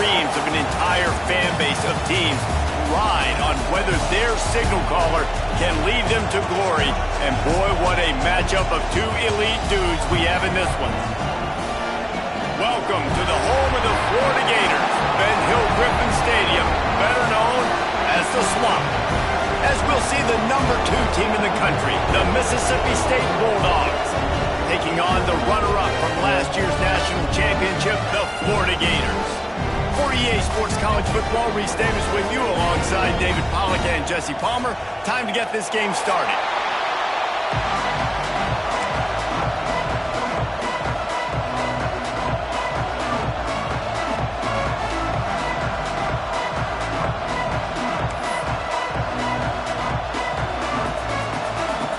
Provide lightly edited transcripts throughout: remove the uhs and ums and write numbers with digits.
dreams of an entire fan base of teams ride on whether their signal caller can lead them to glory. And boy, what a matchup of two elite dudes we have in this one. Welcome to the home of the Florida Gators, Ben Hill Griffin Stadium, better known as the Swamp. As we'll see the #2 team in the country, the Mississippi State Bulldogs, taking on the runner-up from last year's national championship, the Florida Gators. For EA Sports College Football, Reese Davis with you alongside David Pollack and Jesse Palmer. Time to get this game started.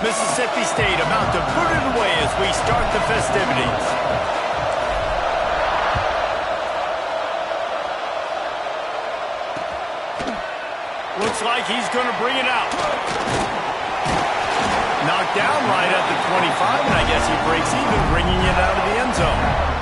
Mississippi State about to put it away as we start the festivities. Looks like he's going to bring it out. Knocked down right at the 25, and I guess he breaks even, bringing it out of the end zone.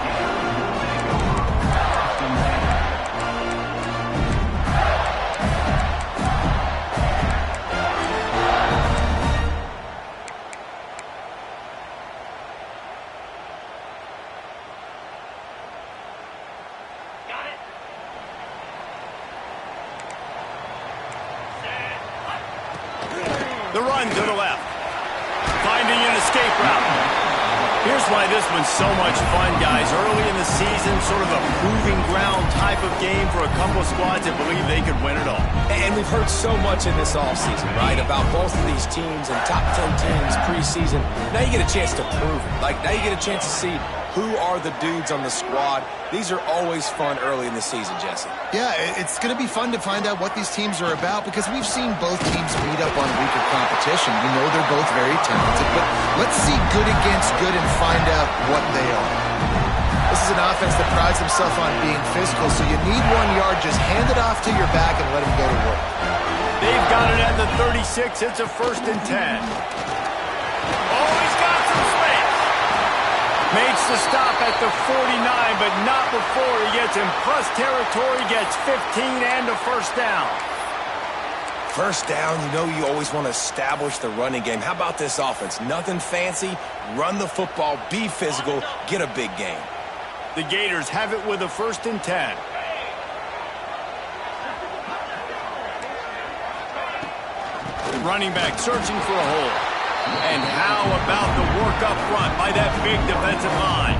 The run to the left. Finding an escape route. Here's why this one's so much fun, guys. Early in the season, sort of a proving ground type of game for a couple of squads that believe they could win it all. And we've heard so much in this offseason, right, about both of these teams and top 10 teams preseason. Now you get a chance to prove it. Like, now you get a chance to see who are the dudes on the squad. These are always fun early in the season, Jesse. Yeah, it's going to be fun to find out what these teams are about because we've seen both teams meet up on weaker competition. We know they're both very talented, but let's see good against good and find out what they are. This is an offense that prides himself on being physical, so you need 1 yard, just hand it off to your back and let him go to work. They've got it at the 36. It's a 1st and 10. Oh, he's got some space. Makes the stop at the 49, but not before he gets in plus territory, gets 15 and a 1st down. First down, you know you always want to establish the running game. How about this offense? Nothing fancy. Run the football, be physical, get a big gain. The Gators have it with a 1st and 10. Running back searching for a hole. And how about the work up front by that big defensive line?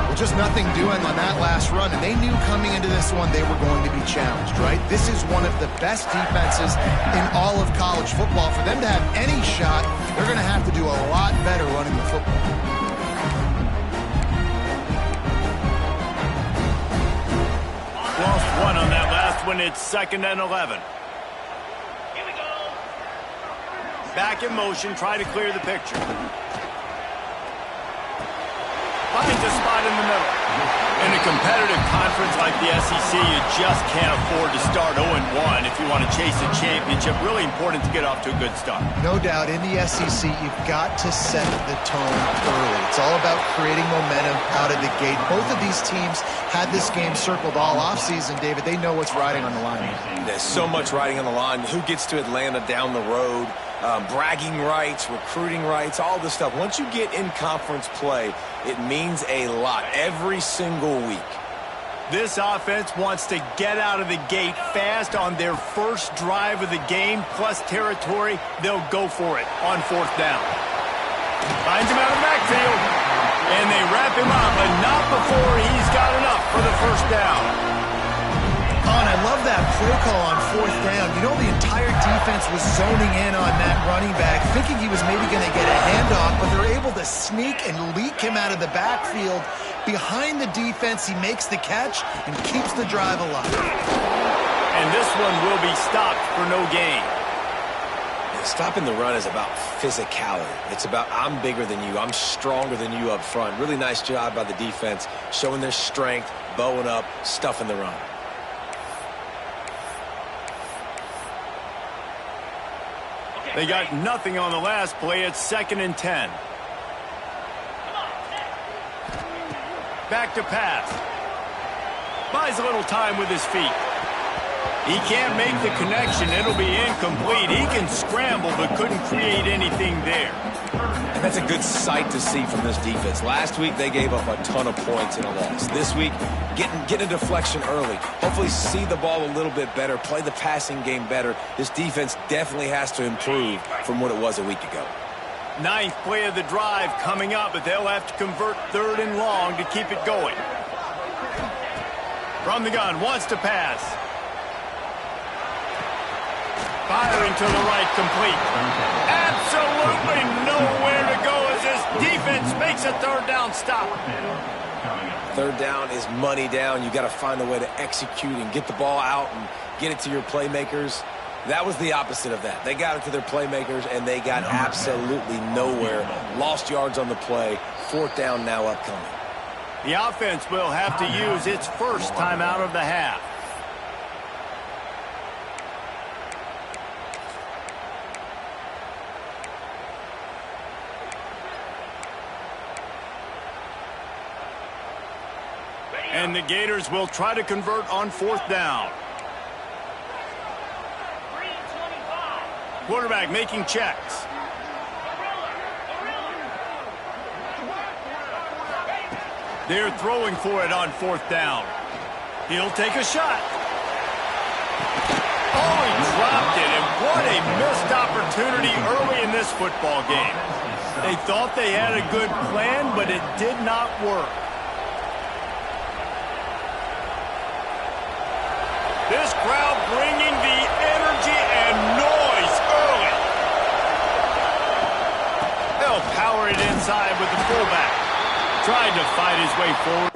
Well, just nothing doing on that last run, and they knew coming into this one they were going to be challenged, right? This is one of the best defenses in all of college football. For them to have any shot, they're going to have to do a lot better running the football. Lost one on that last one. It's 2nd and 11. Back in motion, try to clear the picture. Finds a spot in the middle. In a competitive conference like the SEC, you just can't afford to start 0-1 if you want to chase a championship. Really important to get off to a good start. No doubt, in the SEC, you've got to set the tone early. It's all about creating momentum out of the gate. Both of these teams had this game circled all offseason, David. They know what's riding on the line. There's so much riding on the line. Who gets to Atlanta down the road? Bragging rights, recruiting rights, all this stuff. Once you get in conference play, it means a lot every single week. This offense wants to get out of the gate fast on their first drive of the game, plus territory. They'll go for it on 4th down. Finds him out of the backfield, and they wrap him up, but not before he's got enough for the 1st down. Oh, and I love that play call on 4th down. You know, the entire defense was zoning in on that running back, thinking he was maybe going to get a handoff, but they're able to sneak and leak him out of the backfield. Behind the defense, he makes the catch and keeps the drive alive. And this one will be stopped for no gain. Stopping the run is about physicality. It's about I'm bigger than you, I'm stronger than you up front. Really nice job by the defense, showing their strength, bowing up, stuffing the run. They got nothing on the last play. It's 2nd and 10. Back to pass. Buys a little time with his feet. He can't make the connection. It'll be incomplete. He can scramble, but couldn't create anything there. And that's a good sight to see from this defense. Last week, they gave up a ton of points in a loss. This week, getting a deflection early. Hopefully see the ball a little bit better, play the passing game better. This defense definitely has to improve from what it was a week ago. Ninth play of the drive coming up, but they'll have to convert 3rd and long to keep it going. From the gun, wants to pass. Firing to the right, complete. Absolutely nowhere to go as this defense makes a 3rd down stop. 3rd down is money down. You got to find a way to execute and get the ball out and get it to your playmakers. That was the opposite of that. They got it to their playmakers, and they got absolutely nowhere. Lost yards on the play. 4th down now upcoming. The offense will have to use its first timeout of the half. And the Gators will try to convert on 4th down. Quarterback making checks. They're throwing for it on 4th down. He'll take a shot. Oh, he dropped it, and what a missed opportunity early in this football game. They thought they had a good plan, but it did not work. This crowd bringing the energy and noise early. They'll power it inside with the fullback. Tried to fight his way forward.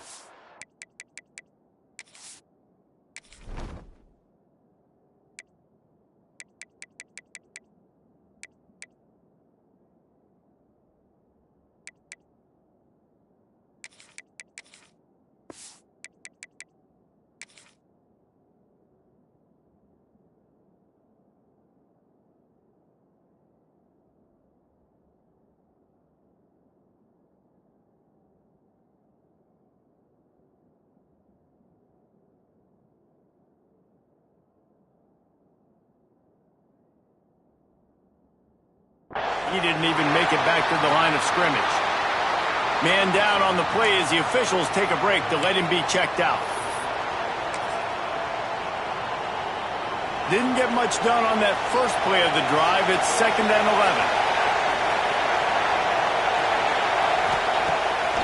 He didn't even make it back to the line of scrimmage. Man down on the play as the officials take a break to let him be checked out. Didn't get much done on that first play of the drive. It's 2nd and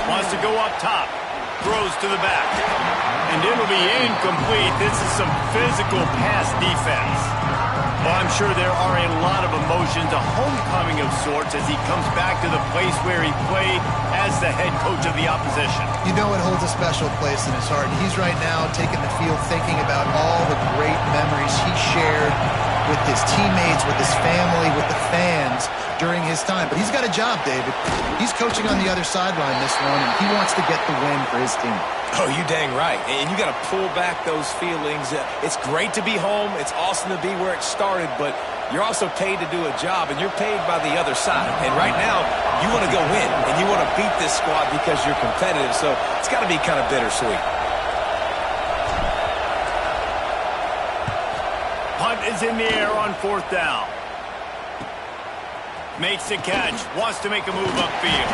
11. Wants to go up top. Throws to the back. And it'll be incomplete. This is some physical pass defense. Well, I'm sure there are a lot of emotions, a homecoming of sorts as he comes back to the place where he played as the head coach of the opposition. You know it holds a special place in his heart. He's right now taking the field thinking about all the great memories he shared with his teammates, with his family, with the fans during his time. But he's got a job, David. He's coaching on the other sideline this one, and he wants to get the win for his team. Oh, you dang right. And you got to pull back those feelings. It's great to be home. It's awesome to be where it started, but you're also paid to do a job, and you're paid by the other side. And right now, you want to go win, and you want to beat this squad because you're competitive, so it's got to be kind of bittersweet. Punt is in the air on 4th down. Makes the catch, wants to make a move upfield.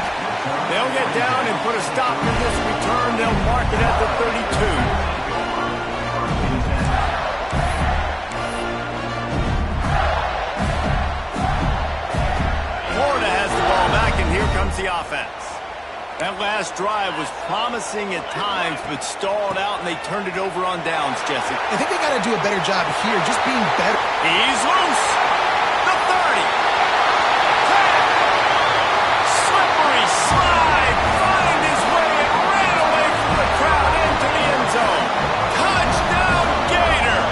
They'll get down and put a stop to this return. They'll mark it at the 32. Florida has the ball back, and here comes the offense. That last drive was promising at times, but stalled out, and they turned it over on downs, Jesse. I think they got to do a better job here, just being better. He's loose. The 30. Slide, find his way, and ran away from the crowd into the end zone. Touchdown, Gator!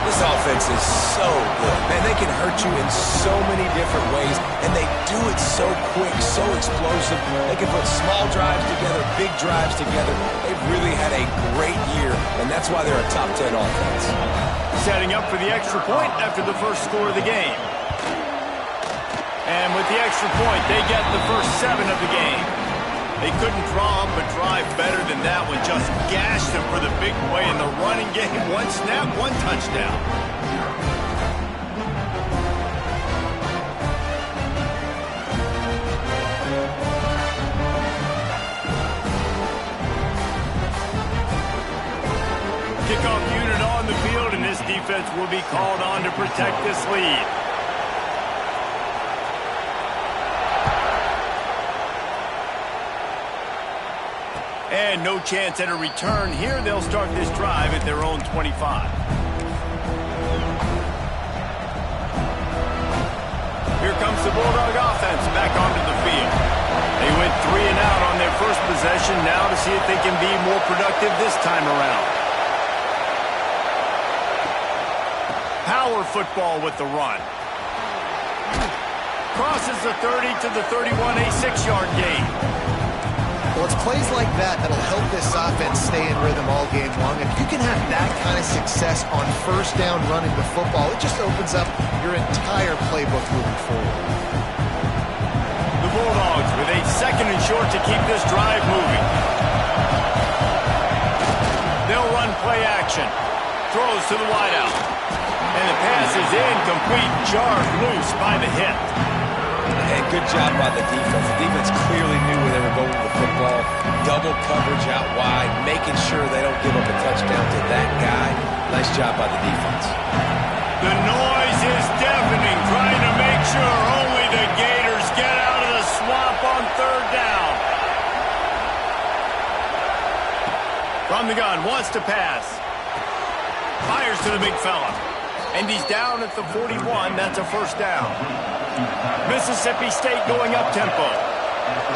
This offense is so good. Man, they can hurt you in so many different ways, and they do it so quick, so explosive. They can put small drives together, big drives together. They've really had a great year, and that's why they're a top 10 offense. Setting up for the extra point after the first score of the game. And with the extra point, they get the first 7 of the game. They couldn't draw up a drive better than that one, just gashed them for the big play in the running game. One snap, one touchdown. Kickoff unit on the field, and this defense will be called on to protect this lead. And no chance at a return here. They'll start this drive at their own 25. Here comes the Bulldog offense back onto the field. They went 3 and out on their first possession. Now to see if they can be more productive this time around. Power football with the run. Crosses the 30 to the 31, a 6-yard gain. Well, it's plays like that that'll help this offense stay in rhythm all game long. If you can have that kind of success on first down running the football, it just opens up your entire playbook moving forward. The Bulldogs with a 2nd and short to keep this drive moving. They'll run play action. Throws to the wideout. And the pass is incomplete, jarred loose by the hit. And good job by the defense. The defense clearly knew where they were going with the football. Double coverage out wide, making sure they don't give up a touchdown to that guy. Nice job by the defense. The noise is deafening, trying to make sure only the Gators get out of the swamp on 3rd down. From the gun, wants to pass. Fires to the big fella. And he's down at the 41. That's a first down. Mississippi State going up-tempo.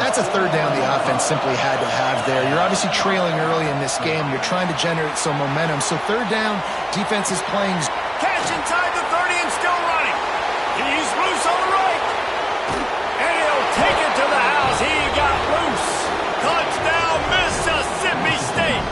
That's a 3rd down the offense simply had to have there. You're obviously trailing early in this game. You're trying to generate some momentum. So 3rd down, defense is playing. Catch inside the 30 and still running. He's loose on the right. And he'll take it to the house. He got loose. Touchdown, Mississippi State.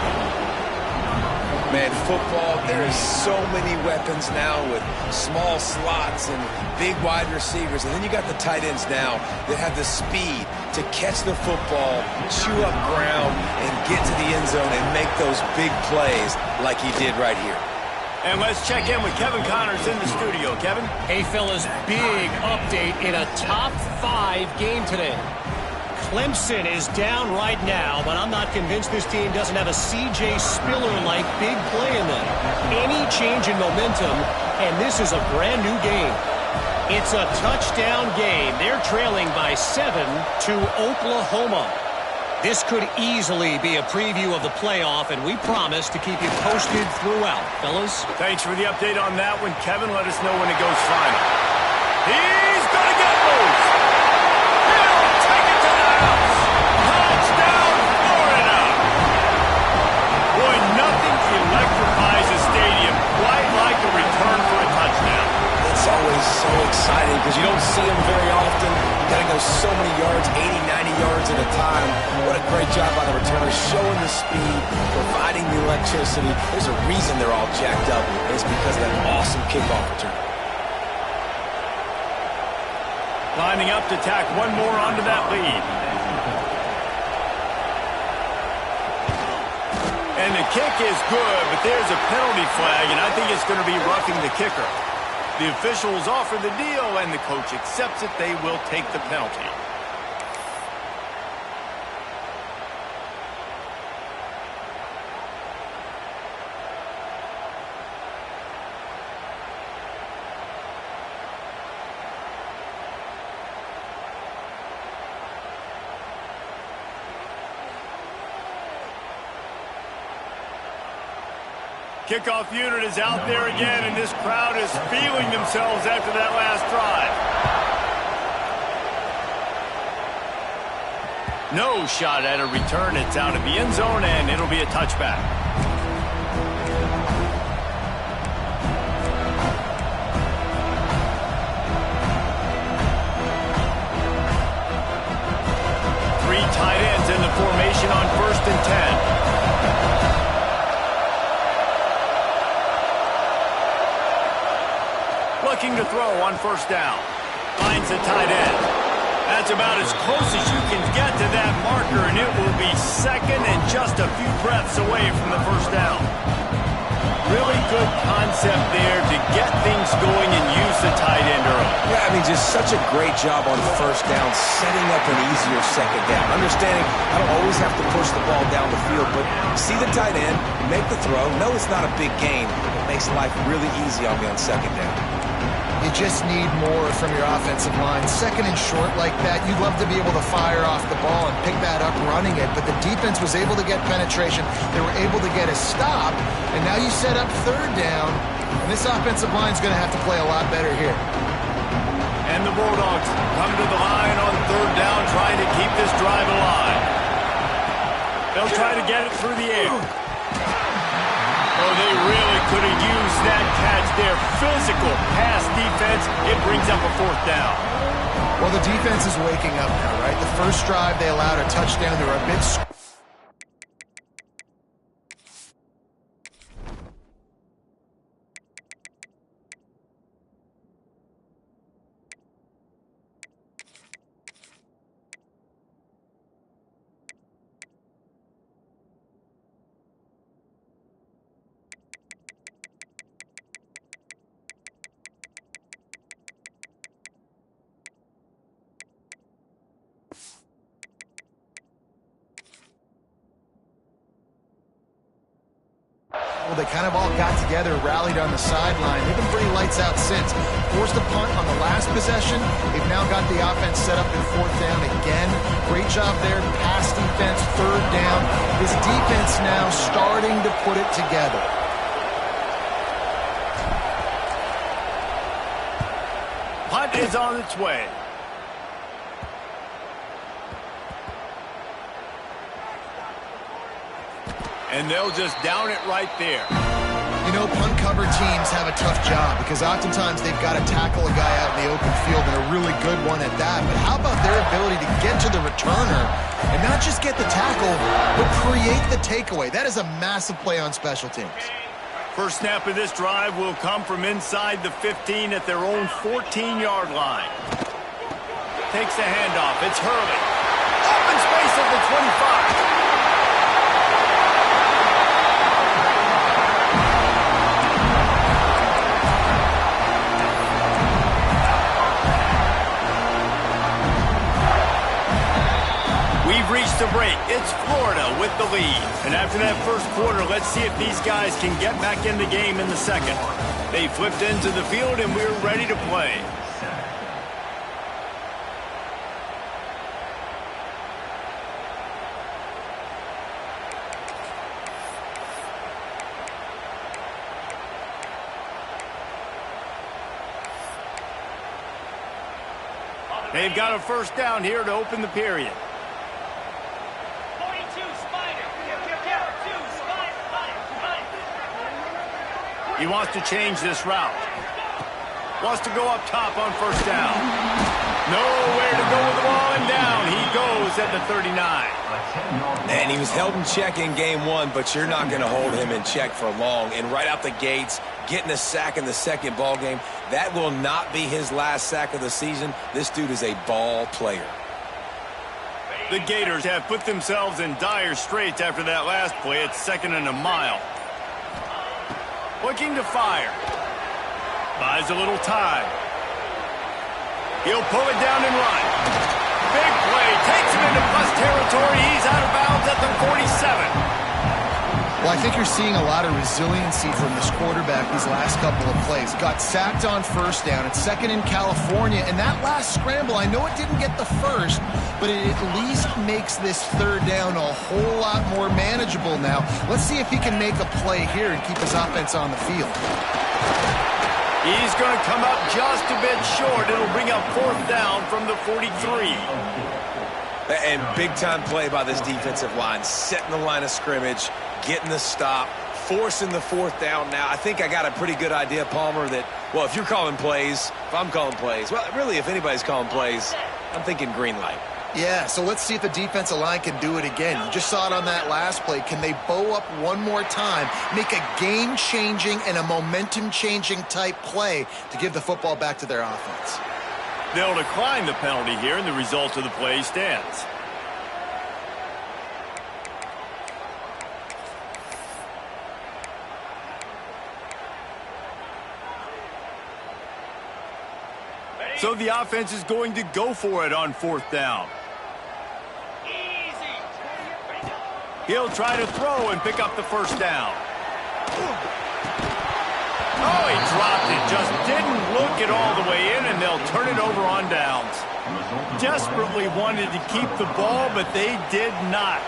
Man, football, there is so many weapons now with small slots and big wide receivers. And then you got the tight ends now that have the speed to catch the football, chew up ground, and get to the end zone and make those big plays like he did right here. And let's check in with Kevin Connors in the studio. Kevin? Hey, fellas, big update in a top 5 game today. Clemson is down right now, but I'm not convinced this team doesn't have a C.J. Spiller-like big play in them. Any change in momentum, and this is a brand new game. It's a touchdown game. They're trailing by 7 to Oklahoma. This could easily be a preview of the playoff, and we promise to keep you posted throughout. Fellas? Thanks for the update on that one, Kevin. Let us know when it goes final. He's going to get loose. He'll take it to the house. Touchdown, Florida. Boy, nothing electrifies a stadium quite like a return for a touchdown. It's always so exciting because you don't see them very often. You got to go so many yards, 80, 90 yards at a time. What a great job by the returner, showing the speed, providing the electricity. There's a reason they're all jacked up, and it's because of that awesome kickoff return. Lining up to tack one more onto that lead. And the kick is good, but there's a penalty flag, and I think it's going to be roughing the kicker. The officials offer the deal, and the coach accepts it. They will take the penalty. Kickoff unit is out there again, and this crowd is feeling themselves after that last drive. No shot at a return. It's out of the end zone, and it'll be a touchback. Three tight ends in the formation on 1st and 10. Looking to throw on 1st down. Finds the tight end. That's about as close as you can get to that marker, and it will be 2nd and just a few breaths away from the first down. Really good concept there to get things going and use the tight end early. Yeah, I mean, just such a great job on first down, setting up an easier second down. Understanding I don't always have to push the ball down the field, but see the tight end, make the throw. No, it's not a big gain. It makes life really easy on me on second down. You just need more from your offensive line. Second and short like that, you'd love to be able to fire off the ball and pick that up running it, but the defense was able to get penetration. They were able to get a stop, and now you set up third down, and this offensive line's going to have to play a lot better here. And the Bulldogs come to the line on third down, trying to keep this drive alive. They'll try to get it through the air. Oh, they really could have used that catch there. Physical pass defense. It brings up a fourth down. Well, the defense is waking up now, right? The first drive, they allowed a touchdown. They were a bit... Well, they kind of all got together, rallied on the sideline. They've been pretty lights out since. Forced a punt on the last possession. They've now got the offense set up in fourth down again. Great job there. Pass defense, third down. This defense now starting to put it together. Punt is on its way. And they'll just down it right there. You know, punt cover teams have a tough job because oftentimes they've got to tackle a guy out in the open field, and a really good one at that. But how about their ability to get to the returner and not just get the tackle, but create the takeaway? That is a massive play on special teams. First snap of this drive will come from inside the 15 at their own 14-yard line. Takes the handoff. It's Hurley. Open space at the 25. We've reached a break. It's Florida with the lead. And after that first quarter, let's see if these guys can get back in the game in the second. They flipped into the field, and we're ready to play. They've got a first down here to open the period. He wants to change this route. Wants to go up top on first down. Nowhere to go with the ball, and down he goes at the 39. And he was held in check in game one, but you're not going to hold him in check for long. And right out the gates, getting a sack in the second ball game, that will not be his last sack of the season. This dude is a ball player. The Gators have put themselves in dire straits after that last play. It's second and a mile. Looking to fire. Buys a little time. He'll pull it down and run. Big play. Takes him into plus territory. He's out of bounds at the 47. Well, I think you're seeing a lot of resiliency from this quarterback these last couple of plays. Got sacked on first down. It's second in California. And that last scramble, I know it didn't get the first, but it at least makes this third down a whole lot more manageable now. Let's see if he can make a play here and keep his offense on the field. He's going to come up just a bit short. It'll bring up fourth down from the 43. And big-time play by this defensive line, setting the line of scrimmage, getting the stop, forcing the fourth down now. I think I got a pretty good idea, Palmer, that, well, if you're calling plays, if I'm calling plays, well, really, if anybody's calling plays, I'm thinking green light. Yeah, so let's see if the defensive line can do it again. You just saw it on that last play. Can they bow up one more time, make a game-changing and a momentum-changing type play to give the football back to their offense? They'll decline the penalty here, and the result of the play stands. So the offense is going to go for it on 4th down. He'll try to throw and pick up the first down. Oh, he dropped it. Just didn't look it all the way in, and they'll turn it over on downs. Desperately wanted to keep the ball, but they did not.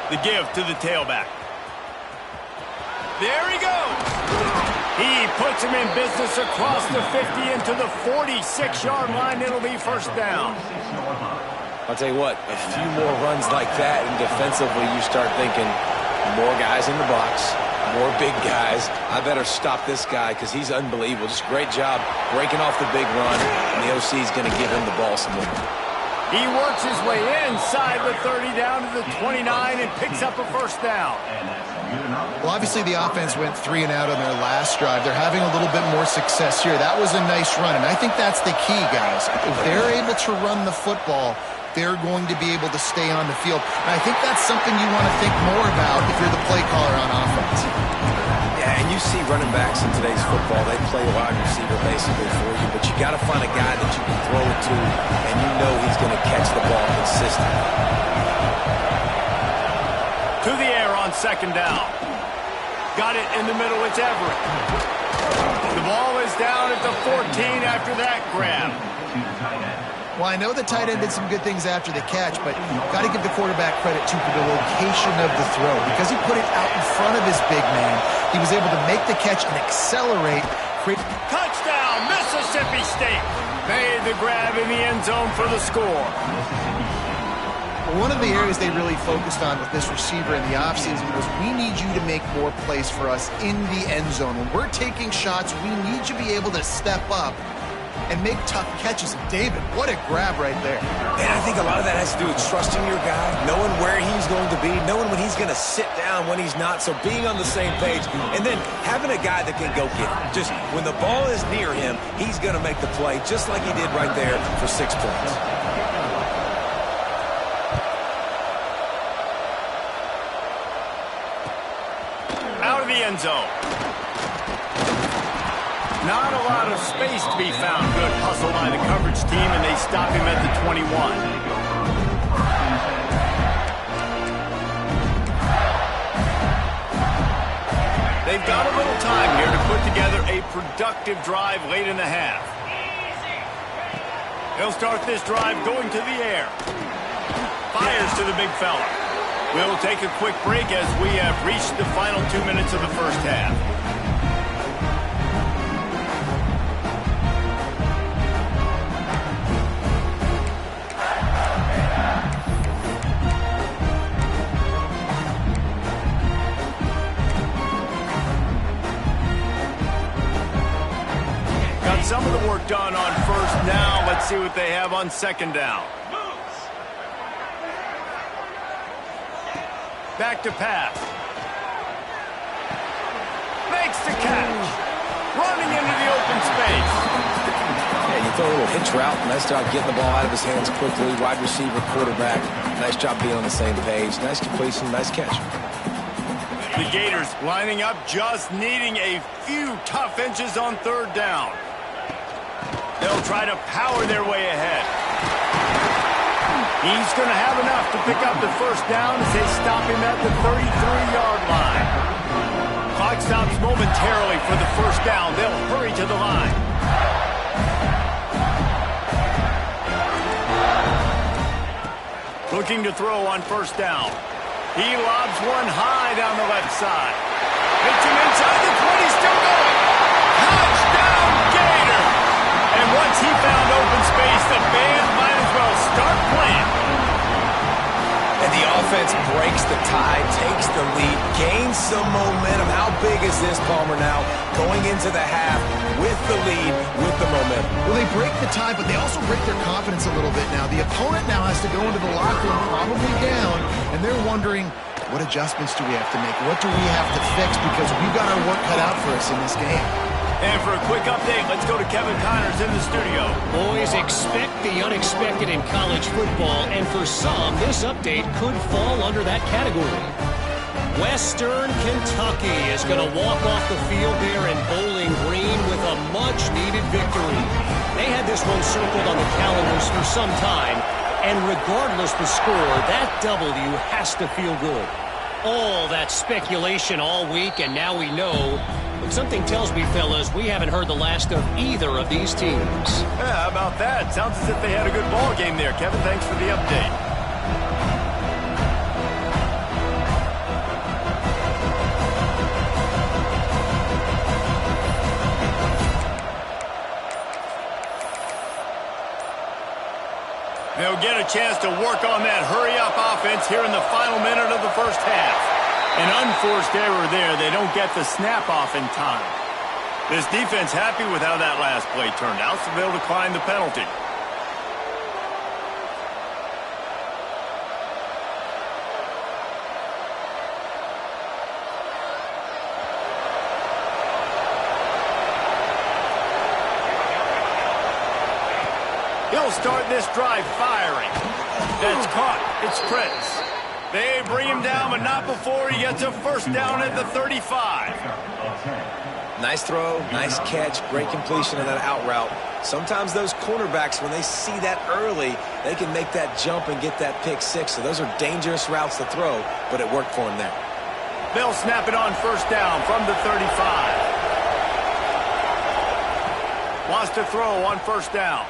The give to the tailback. There he goes. He puts him in business across the 50 into the 46-yard line. It'll be first down. I'll tell you what, a few more runs like that, and defensively you start thinking more guys in the box, more big guys. I better stop this guy because he's unbelievable. Just great job breaking off the big run, and the OC is going to give him the ball some more. He works his way inside the 30 down to the 29 and picks up a first down. Well, obviously the offense went 3 and out on their last drive. They're having a little bit more success here. That was a nice run, and I think that's the key, guys. If they're able to run the football, they're going to be able to stay on the field. And I think that's something you want to think more about if you're the play caller on offense. Yeah, and you see running backs in today's football, they play wide receiver basically for you, but you got to find a guy that you can throw it to, and you know he's going to catch the ball consistently. To the air on 2nd down. Got it in the middle, it's Everett. The ball is down at the 14 after that grab. Well, I know the tight end did some good things after the catch, but got to give the quarterback credit, too, for the location of the throw. Because he put it out in front of his big man, he was able to make the catch and accelerate. Touchdown, Mississippi State. Made the grab in the end zone for the score. One of the areas they really focused on with this receiver in the offseason was we need you to make more plays for us in the end zone. When we're taking shots, we need you to be able to step up and make tough catches. David, what a grab right there. And I think a lot of that has to do with trusting your guy, knowing where he's going to be, knowing when he's going to sit down, when he's not, so being on the same page, and then having a guy that can go get it. Just when the ball is near him, he's going to make the play, just like he did right there for 6 points. Out of the end zone. Not a lot of space to be found. Good hustle by the coverage team, and they stop him at the 21. They've got a little time here to put together a productive drive late in the half. They'll start this drive going to the air. Fires to the big fella. We'll take a quick break as we have reached the final 2 minutes of the first half. Got some of the work done on first. Now let's see what they have on 2nd down. Back to pass. Makes the catch. Running into the open space. Yeah, you throw a little hitch route. Nice job getting the ball out of his hands quickly. Wide receiver, quarterback. Nice job being on the same page. Nice completion, nice catch. The Gators lining up, just needing a few tough inches on 3rd down. They'll try to power their way ahead. He's going to have enough to pick up the first down as they stop him at the 33-yard line. Clock stops momentarily for the first down. They'll hurry to the line. Looking to throw on first down. He lobs one high down the left side. Hits him inside the 20, still going. Touchdown, Gator! And once he found open space, the band might as well start playing. And the offense breaks the tie, takes the lead, gains some momentum. How big is this, Palmer, now? Going into the half with the lead, with the momentum. Well, they break the tie, but they also break their confidence a little bit now. The opponent now has to go into the locker room probably down, and they're wondering, what adjustments do we have to make? What do we have to fix? Because we've got our work cut out for us in this game. And for a quick update, let's go to Kevin Connors in the studio. Boys, expect the unexpected in college football, and for some, this update could fall under that category. Western Kentucky is going to walk off the field there in Bowling Green with a much-needed victory. They had this one circled on the calendars for some time, and regardless the score, that W has to feel good. All that speculation all week, and now we know. But something tells me, fellas, we haven't heard the last of either of these teams. Yeah, how about that? Sounds as if they had a good ball game there. Kevin, thanks for the update. They'll get a chance to work on that hurry-up offense here in the final minute of the first half. An unforced error there. They don't get the snap off in time. This defense happy with how that last play turned out, so they'll decline the penalty. He'll start this drive firing. That's caught. It's Prince. They bring him down, but not before he gets a first down at the 35. Nice throw, nice catch, great completion of that out route. Sometimes those cornerbacks, when they see that early, they can make that jump and get that pick six. So those are dangerous routes to throw, but it worked for him there. They'll snap it on first down from the 35. Wants to throw on first down.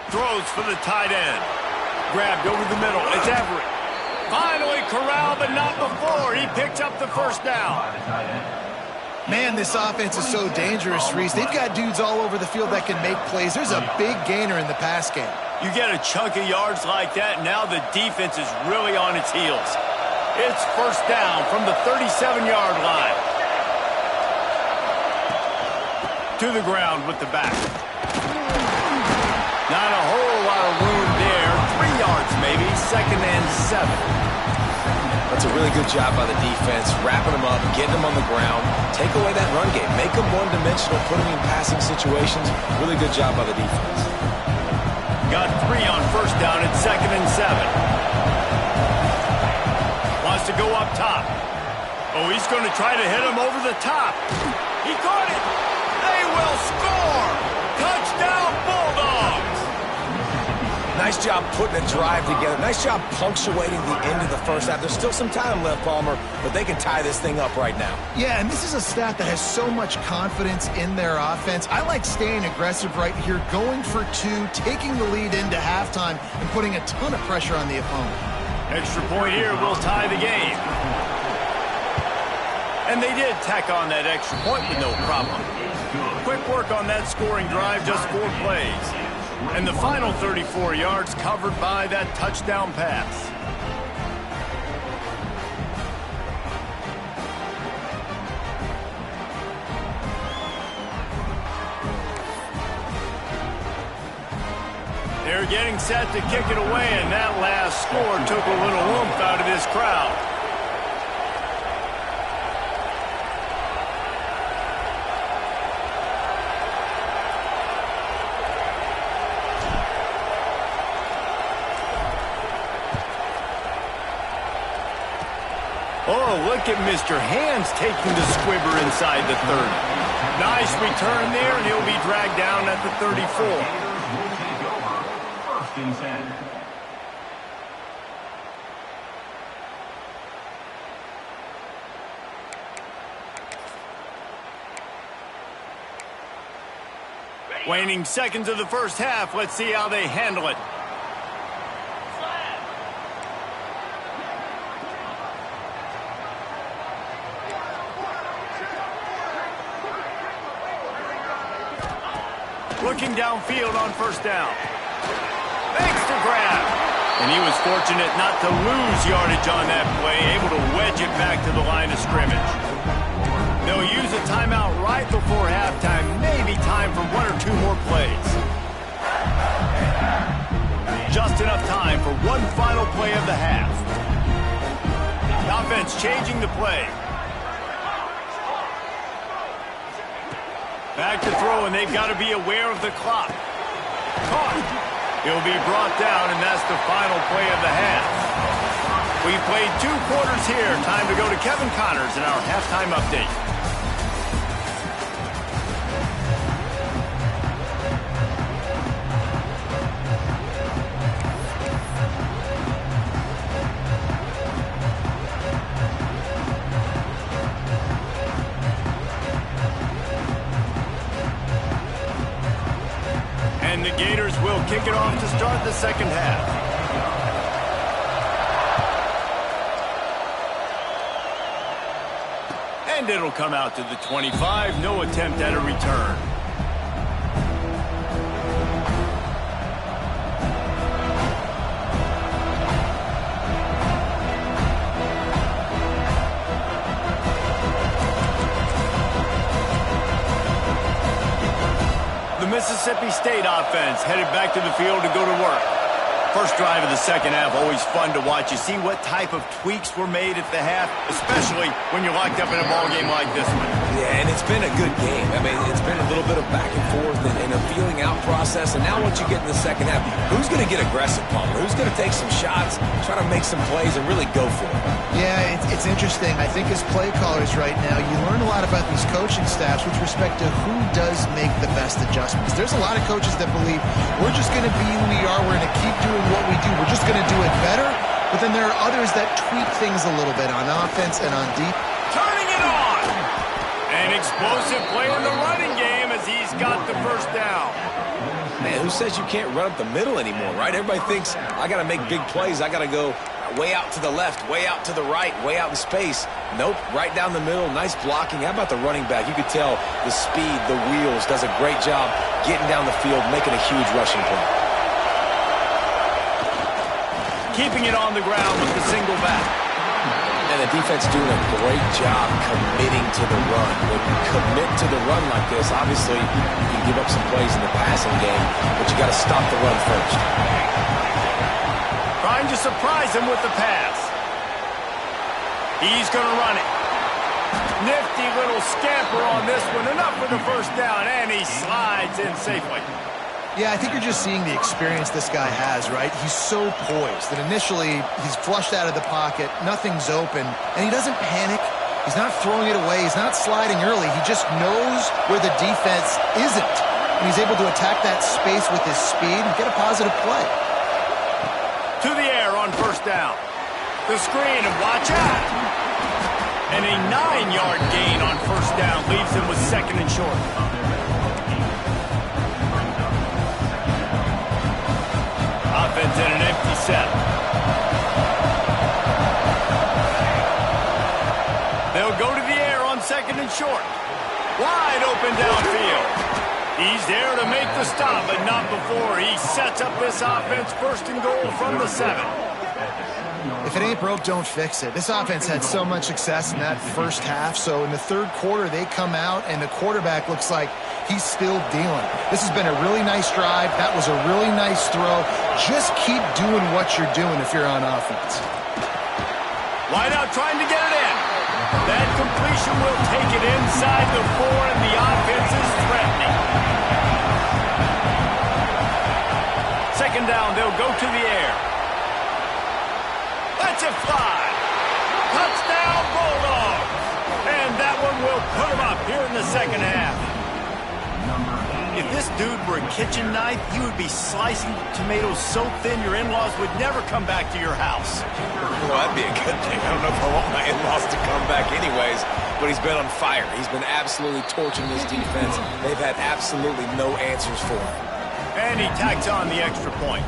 Throws for the tight end. Grabbed over the middle. It's Everett. Finally corralled, but not before. He picked up the first down. Man, this offense is so dangerous, Reese. They've got dudes all over the field that can make plays. There's a big gainer in the pass game. You get a chunk of yards like that, now the defense is really on its heels. It's first down from the 37-yard line. To the ground with the back. Not a whole lot of room there. 3 yards maybe, 2nd and 7. That's a really good job by the defense, wrapping them up, getting them on the ground, take away that run game, make them one-dimensional, put them in passing situations. Really good job by the defense. Got 3 on first down at 2nd and 7. Wants to go up top. Oh, he's going to try to hit him over the top. He caught it. They will score. Touchdown, Bulldogs. Nice job putting a drive together. Nice job punctuating the end of the first half. There's still some time left, Palmer, but they can tie this thing up right now. Yeah, and this is a staff that has so much confidence in their offense. I like staying aggressive right here, going for 2, taking the lead into halftime, and putting a ton of pressure on the opponent. Extra point here will tie the game. And they did tack on that extra point with no problem. Quick work on that scoring drive, just 4 plays. And the final 34 yards covered by that touchdown pass. They're getting set to kick it away, and that last score took a little oomph out of this crowd. Oh, look at Mr. Hands taking the squibber inside the 30. Nice return there, and he'll be dragged down at the 34. Waning seconds of the first half. Let's see how they handle it. Looking downfield on first down. Makes the grab. And he was fortunate not to lose yardage on that play, able to wedge it back to the line of scrimmage. They'll use a timeout right before halftime, maybe time for 1 or 2 more plays. Just enough time for one final play of the half. The offense changing the play. Back to throw, and they've got to be aware of the clock. Caught. He'll be brought down, and that's the final play of the half. We've played 2 quarters here. Time to go to Kevin Connors in our halftime update. And the Gators will kick it off to start the second half. And it'll come out to the 25. No attempt at a return. The Mississippi State offense headed back to the field to go to work. First drive of the second half, always fun to watch. You see what type of tweaks were made at the half, especially when you're locked up in a ball game like this one. Yeah, and it's been a good game. I mean, it's been a little bit of back and forth and a feeling out process. And now once you get in the second half, who's going to get aggressive, Palmer? Who's going to take some shots, try to make some plays, and really go for it? Yeah, it's interesting. I think as play callers right now, you learn a lot about these coaching staffs with respect to who does make the best adjustments. There's a lot of coaches that believe we're just going to be who we are. We're going to keep doing what we do. We're just going to do it better. But then there are others that tweak things a little bit on offense and on deep. Turning it on! An explosive play in the running game as he's got the first down. Man, who says you can't run up the middle anymore, right? Everybody thinks, I got to make big plays. I got to go way out to the left, way out to the right, way out in space. Nope, right down the middle, nice blocking. How about the running back? You could tell the speed, the wheels, does a great job getting down the field, making a huge rushing play. Keeping it on the ground with the single back. And the defense doing a great job committing to the run. When you commit to the run like this, obviously you can give up some plays in the passing game, but you got to stop the run first. Trying to surprise him with the pass. He's going to run it. Nifty little scamper on this one. Enough for the first down, and he slides in safely. Yeah, I think you're just seeing the experience this guy has, right? He's so poised that initially he's flushed out of the pocket, nothing's open, and he doesn't panic. He's not throwing it away. He's not sliding early. He just knows where the defense isn't, and he's able to attack that space with his speed and get a positive play. To the air on first down. The screen, and watch out! And a 9-yard gain on first down leaves him with second and short. Offense in an empty set. They'll go to the air on second and short. Wide open downfield. He's there to make the stop, but not before. He sets up this offense first and goal from the 7. If it ain't broke, don't fix it. This offense had so much success in that first half, so in the third quarter they come out and the quarterback looks like he's still dealing. This has been a really nice drive. That was a really nice throw. Just keep doing what you're doing if you're on offense. Wide out trying to get it in. That completion will take it inside the 4, and the offense is threatening. Second down, they'll go to the air. Let's it fly. Touchdown, Bulldogs. And that one will put them up here in the second half. If this dude were a kitchen knife, he would be slicing tomatoes so thin your in-laws would never come back to your house. Well, that'd be a good thing. I don't know if I want my in-laws to come back anyways, but he's been on fire. He's been absolutely torching this defense. They've had absolutely no answers for him. And he tacks on the extra point.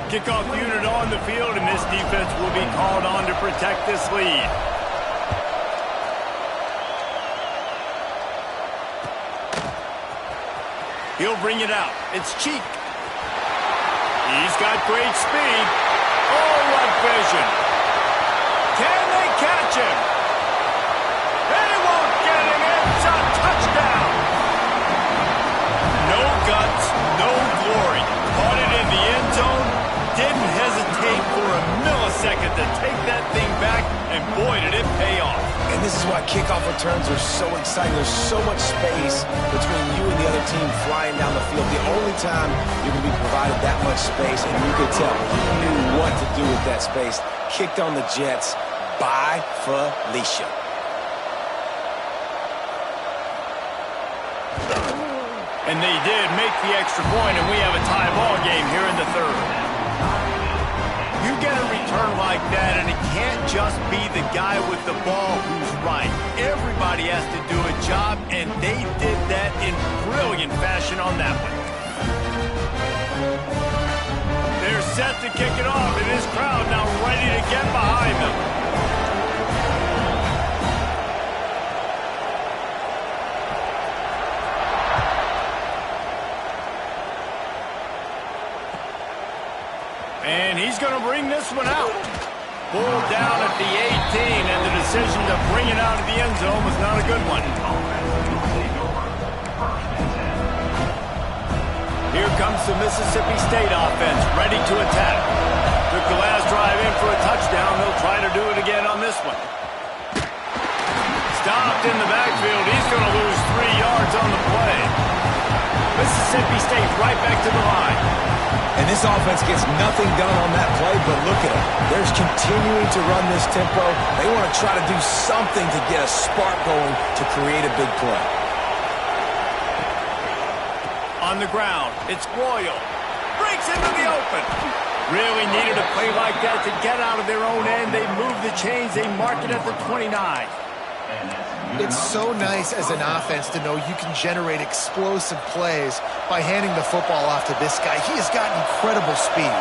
Kickoff unit on the field, and this defense will be called on to protect this lead. He'll bring it out. It's Cheek. He's got great speed. Oh, what vision. Can they catch him? They won't get him. It's a touchdown. No guts, no glory. Caught it in the end zone. Didn't hesitate for a millisecond to take that thing back, and boy, did it pay off. And And this is why kickoff returns are so exciting. There's so much space between you and the other team flying down the field. The only time you're going to be provided that much space, and you could tell he knew what to do with that space. Kicked on the Jets by Felicia. And they did make the extra point, and we have a tie ball game here in the third. You get a return like that, and it can't just be the guy with the ball who's right. Everybody has to do a job, and they did that in brilliant fashion on that one. They're set to kick it off, and this crowd now ready to get behind them. And he's going to bring this one out. Pulled down at the 18, and the decision to bring it out of the end zone was not a good one. Here comes the Mississippi State offense, ready to attack. Took the last drive in for a touchdown. They'll try to do it again on this one. Stopped in the backfield. He's going to lose 3 yards on the play. Mississippi State right back to the line. And this offense gets nothing done on that play, but look at it. They're continuing to run this tempo. They want to try to do something to get a spark going to create a big play. On the ground, it's Royal. Breaks into the open. Really needed a play like that to get out of their own end. They move the chains. They mark it at the 29. It's so nice as an offense to know you can generate explosive plays by handing the football off to this guy. He has got incredible speed.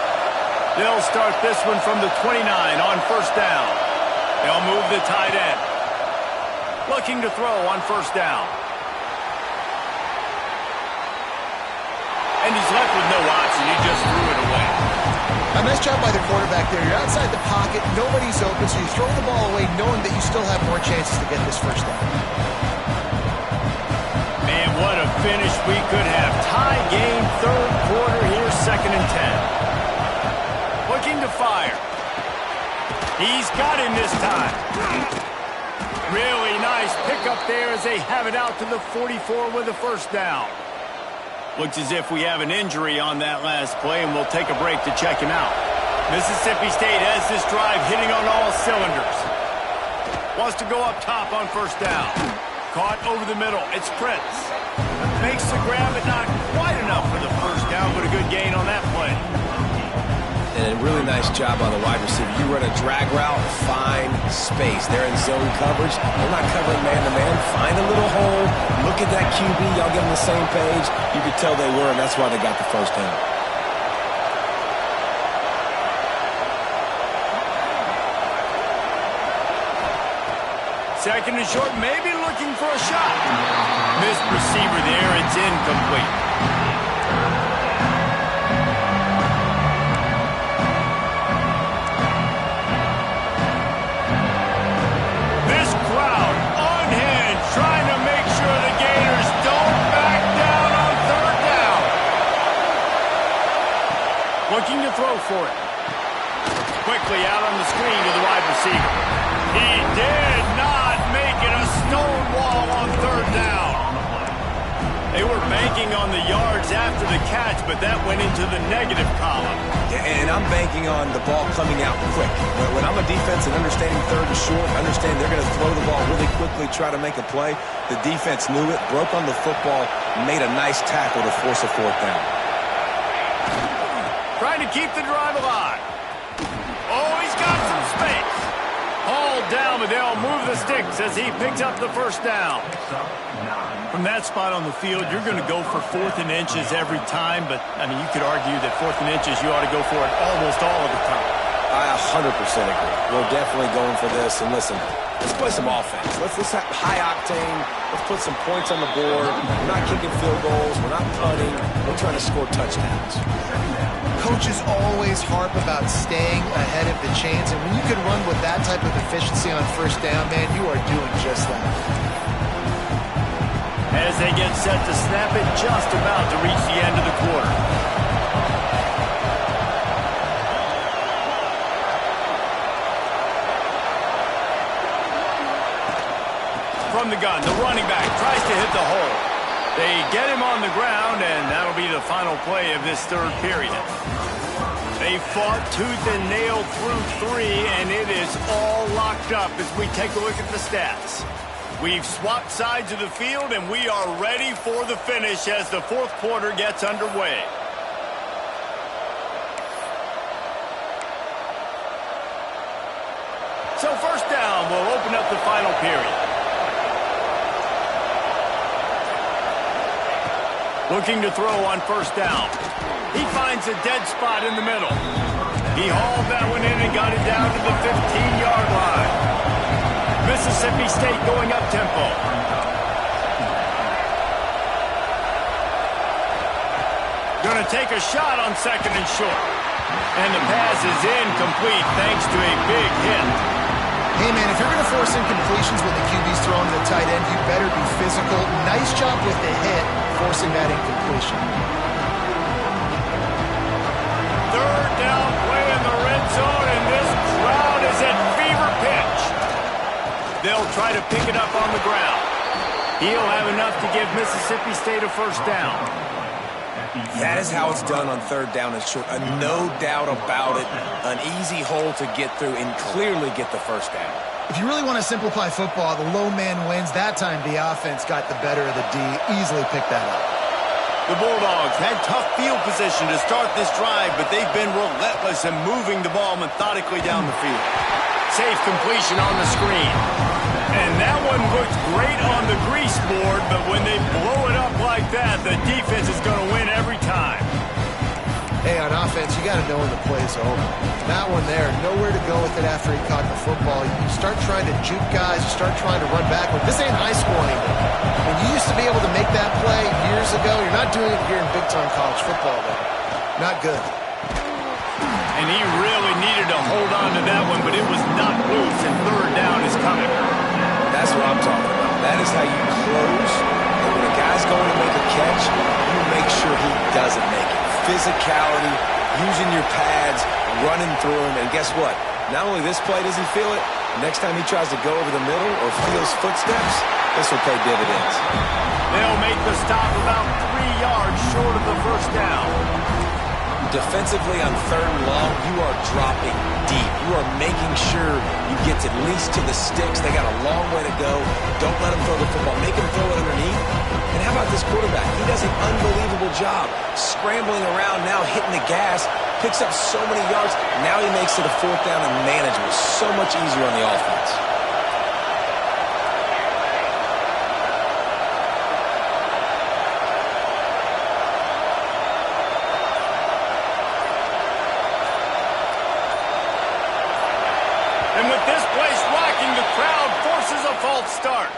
They'll start this one from the 29 on first down. They'll move the tight end. Looking to throw on first down. And he's left with no option. He just threw it away. A nice job by the quarterback there. You're outside the pocket, nobody's open, so you throw the ball away knowing that you still have more chances to get this first down. Man, what a finish we could have. Tie game, third quarter here, 2nd and 10. Looking to fire. He's got him this time. Really nice pickup there as they have it out to the 44 with a first down. Looks as if we have an injury on that last play, and we'll take a break to check him out. Mississippi State has this drive hitting on all cylinders. Wants to go up top on first down. Caught over the middle. It's Prince. Makes the grab, but not quite enough for the first down, but a good gain on that play. And a really nice job on the wide receiver. You run a drag route, find space. They're in zone coverage. They're not covering man-to-man. Find a little hole. Look at that QB. Y'all get on the same page. You could tell they were, and that's why they got the first down. Second and short, maybe looking for a shot. Missed receiver there. It's incomplete. Trying to make sure the Gators don't back down on third down. Looking to throw for it. Quickly out on the screen to the wide receiver. He did not make it a stone wall on third down. They were banking on the yards after the catch, but that went into the negative column. And I'm banking on the ball coming out quick. When I'm a defense and understanding third and short, understand they're going to throw the ball really quickly, try to make a play. The defense knew it, broke on the football, made a nice tackle to force a fourth down. Trying to keep the drive alive. Oh, he's got some space. Hauled down, but they'll move the sticks as he picks up the first down. From that spot on the field, you're going to go for 4th and inches every time, but, I mean, you could argue that 4th and inches, you ought to go for it almost all of the time. I 100% agree. We're definitely going for this. And listen, let's play some offense. Let's have high octane. Let's put some points on the board. We're not kicking field goals. We're not punting. We're trying to score touchdowns. Coaches always harp about staying ahead of the chains, and when you can run with that type of efficiency on first down, man, you are doing just that. As they get set to snap it, just about to reach the end of the quarter. from the gun. The running back tries to hit the hole. They get him on the ground, and that'll be the final play of this third period. They fought tooth and nail through 3, and it is all locked up as we take a look at the stats. We've swapped sides of the field, and we are ready for the finish as the fourth quarter gets underway. So first down will open up the final period. Looking to throw on first down. He finds a dead spot in the middle. He hauled that one in and got it down to the 15-yard line. Mississippi State going up-tempo. Going to take a shot on second and short. And the pass is incomplete thanks to a big hit. Hey, man, if you're going to force incompletions when the QB's throwing to the tight end, you better be physical. Nice job with the hit, forcing that incompletion. Third down play in the red zone, and this crowd is at fever pitch. They'll try to pick it up on the ground. He'll have enough to give Mississippi State a first down. That is how it's done on third down and short. No doubt about it. An easy hole to get through and clearly get the first down. If you really want to simplify football, the low man wins. That time the offense got the better of the D. Easily picked that up. The Bulldogs had tough field position to start this drive, but they've been relentless in moving the ball methodically down the field. Safe completion on the screen. And that one looked great on the grease board, but when they blow it up like that, the defense is going to win every time. Hey, on offense, you got to know when the play's over. That one there, nowhere to go with it after he caught the football. You start trying to juke guys, you start trying to run backward. This ain't high school anymore. When you used to be able to make that play years ago, you're not doing it here in big-time college football, though. Not good. And he really needed to hold on to that one, but it was not loose, and third down is coming. That's what I'm talking about. That is how you close. And when a guy's going to make a catch, you make sure he doesn't make it. Physicality, using your pads, running through him. And guess what? Not only this play does he feel it, next time he tries to go over the middle or feels footsteps, this will pay dividends. They'll make the stop about 3 yards short of the first down. Defensively on third and long, you are dropping deep. You are making sure you get at least to the sticks. They got a long way to go. Don't let them throw the football. Make them throw it underneath. And how about this quarterback? He does an unbelievable job scrambling around, now hitting the gas, picks up so many yards. Now he makes it a fourth down and manageable. So much easier on the offense. And with this place rocking, the crowd forces a false start.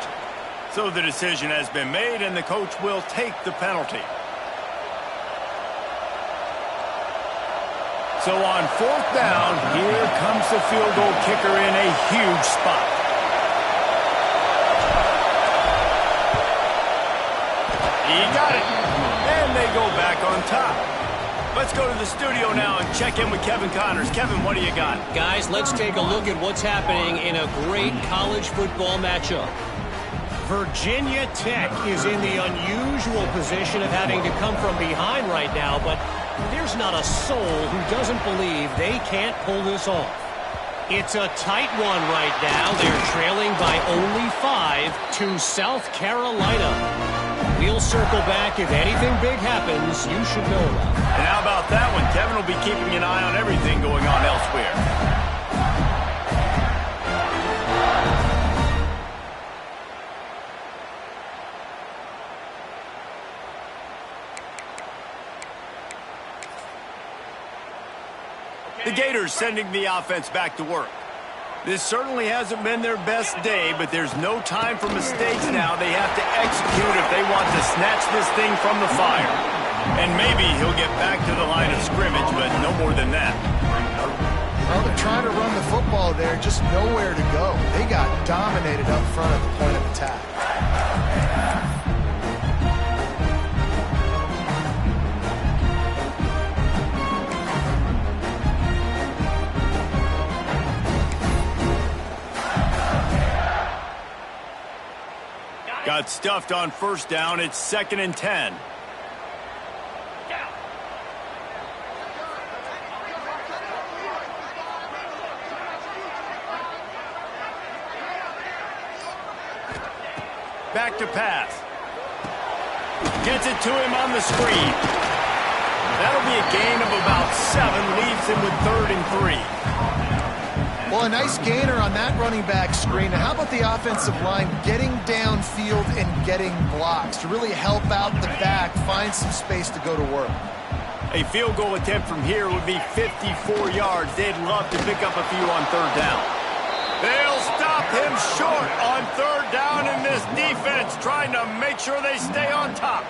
So the decision has been made, and the coach will take the penalty. So on fourth down, here comes the field goal kicker in a huge spot. He got it. And they go back on top. Let's go to the studio now and check in with Kevin Connors. Kevin, what do you got? Guys, let's take a look at what's happening in a great college football matchup. Virginia Tech is in the unusual position of having to come from behind right now, but there's not a soul who doesn't believe they can't pull this off. It's a tight one right now. They're trailing by only 5 to South Carolina. We'll circle back if anything big happens you should know about. And how about that one? Kevin will be keeping an eye on everything going on elsewhere. The Gators sending the offense back to work. This certainly hasn't been their best day, but there's no time for mistakes now. They have to execute if they want to snatch this thing from the fire. And maybe he'll get back to the line of scrimmage, but no more than that. Well, they're trying to run the football there, just nowhere to go. They got dominated up front at the point of attack. got stuffed on first down. It's 2nd and 10. Back to pass. Gets it to him on the screen. That'll be a gain of about 7. Leaves him with 3rd and 3. Well, a nice gainer on that running back screen. Now, how about the offensive line getting downfield and getting blocks to really help out the back, find some space to go to work? A field goal attempt from here would be 54 yards. They'd love to pick up a few on 3rd down. They'll stop him short on 3rd down, and this defense trying to make sure they stay on top.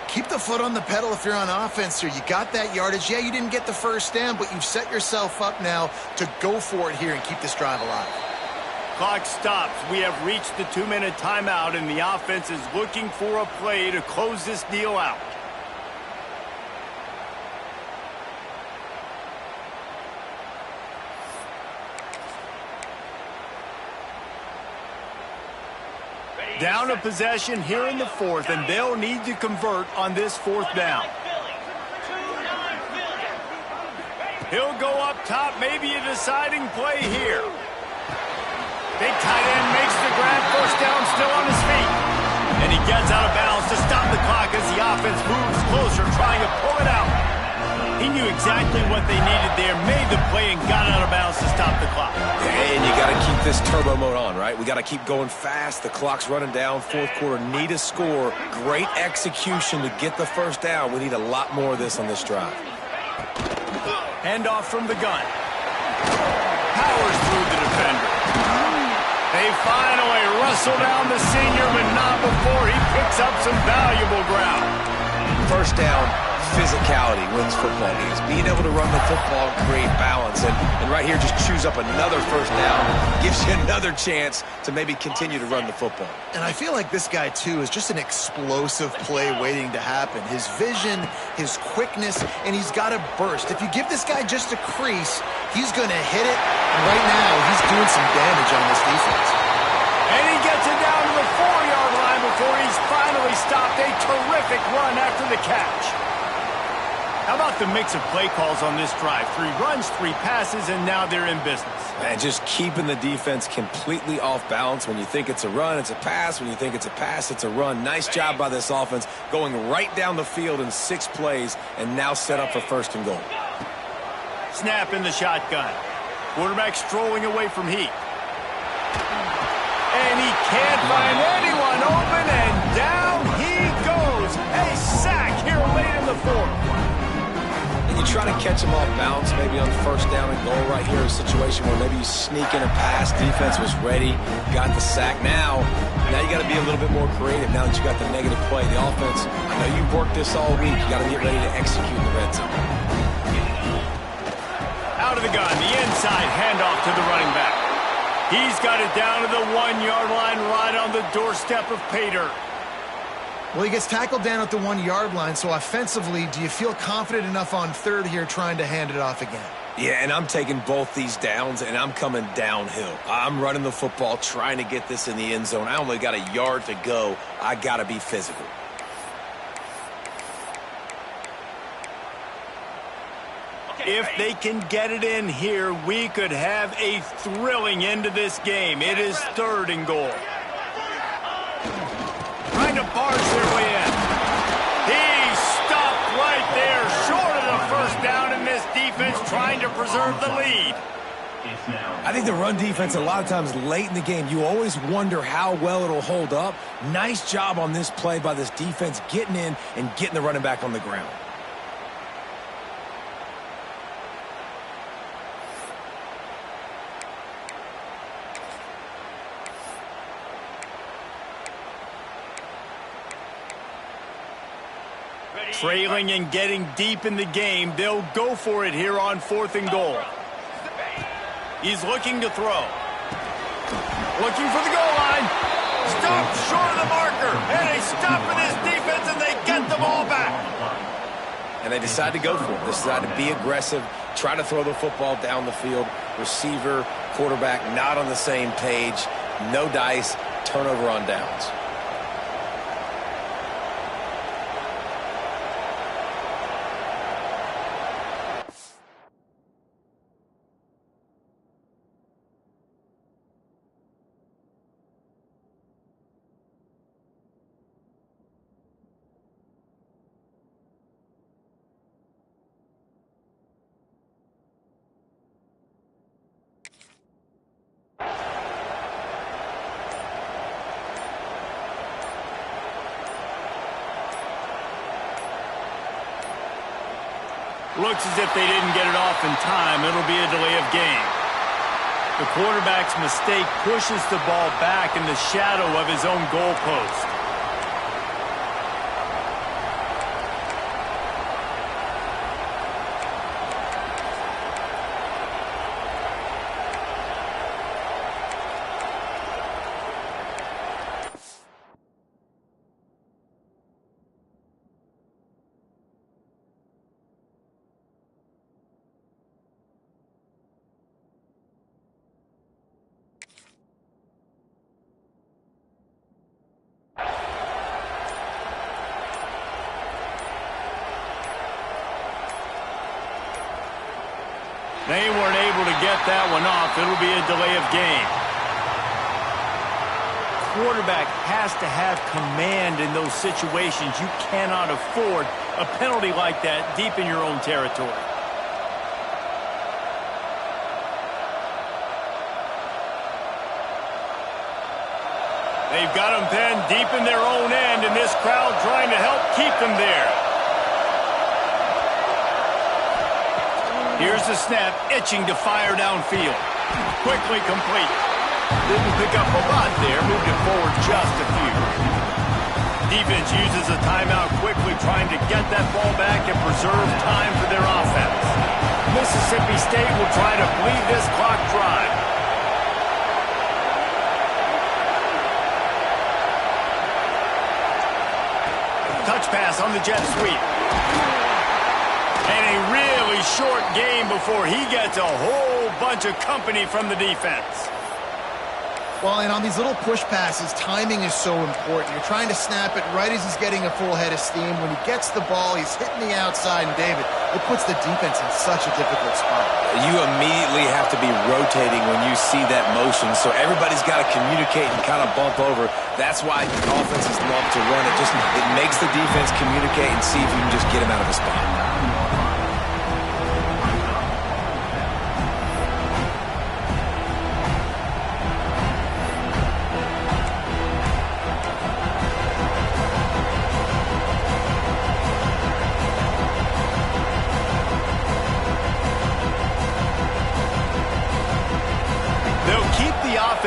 Keep the foot on the pedal if you're on offense here. You got that yardage. Yeah, you didn't get the first down, but you've set yourself up now to go for it here and keep this drive alive. Clock stops. We have reached the 2-minute timeout, and the offense is looking for a play to close this deal out. Down a possession here in the 4th, and they'll need to convert on this 4th down. He'll go up top, maybe a deciding play here. Big tight end makes the grab, first down, still on his feet. And he gets out of bounds to stop the clock as the offense moves closer, trying to pull it out. He knew exactly what they needed there, made the play, and got out of bounds to stop the clock. And you got to keep this turbo mode on, right? We got to keep going fast. The clock's running down. 4th quarter, need a score. Great execution to get the first down. We need a lot more of this on this drive. Handoff from the gun. Powers through the defender. They finally wrestle down the senior, but not before he picks up some valuable ground. First down, physicality wins football games. Being able to run the football and create balance. And right here, just choose up another first down. Gives you another chance to maybe continue to run the football. And I feel like this guy, too, is just an explosive play waiting to happen. His vision, his quickness, and he's got a burst. If you give this guy just a crease, he's going to hit it. And right now, he's doing some damage on this defense. And he gets it down to the 4-yard line before he's finally stopped. A terrific run after the catch. How about the mix of play calls on this drive? 3 runs, 3 passes, and now they're in business. And just keeping the defense completely off balance. When you think it's a run, it's a pass. When you think it's a pass, it's a run. Nice job by this offense, going right down the field in 6 plays, and now set up for 1st and goal. Snap in the shotgun. Quarterback strolling away from Heat. And he can't find anyone open, and down he goes. A sack here late in the 4th. You try to catch him off balance, maybe on 1st down and goal right here, a situation where maybe you sneak in a pass, defense was ready, got the sack. Now you got to be a little bit more creative now that you got the negative play. The offense, I know you've worked this all week, you got to get ready to execute in the red zone. Out of the gun, the inside handoff to the running back. He's got it down to the 1-yard line, right on the doorstep of pay dirt. Well, he gets tackled down at the 1-yard line, so offensively, do you feel confident enough on 3rd here trying to hand it off again? Yeah, and I'm taking both these downs, and I'm coming downhill. I'm running the football, trying to get this in the end zone. I only got a yard to go. I got to be physical. If they can get it in here, we could have a thrilling end to this game. It is 3rd and goal. Trying to barge their way in. He stopped right there, short of the 1st down, and this defense trying to preserve the lead. I think the run defense, a lot of times late in the game, you always wonder how well it'll hold up. Nice job on this play by this defense, getting in and getting the running back on the ground. Trailing and getting deep in the game, they'll go for it here on 4th and goal. He's looking to throw. Looking for the goal line. Stopped short of the marker. And a stop for this defense, and they get the ball back. And they decide to go for it. They decide to be aggressive, try to throw the football down the field. Receiver, quarterback not on the same page. No dice. turnover on downs. Looks as if they didn't get it off in time. It'll be a delay of game. The quarterback's mistake pushes the ball back in the shadow of his own goalpost. They weren't able to get that one off. It'll be a delay of game. Quarterback has to have command in those situations. You cannot afford a penalty like that deep in your own territory. They've got them pinned deep in their own end, and this crowd trying to help keep them there. Here's the snap, itching to fire downfield. Quickly complete. Didn't pick up a lot there, moved it forward just a few. Defense uses a timeout quickly, trying to get that ball back and preserve time for their offense. Mississippi State will try to bleed this clock dry. Touch pass on the jet sweep. And a really short game before he gets a whole bunch of company from the defense. Well, and on these little push passes, timing is so important. You're trying to snap it right as he's getting a full head of steam. When he gets the ball, he's hitting the outside, and David, it puts the defense in such a difficult spot. You immediately have to be rotating when you see that motion, so everybody's got to communicate and kind of bump over. That's why offenses love to run it. It makes the defense communicate and see if you can just get him out of a spot.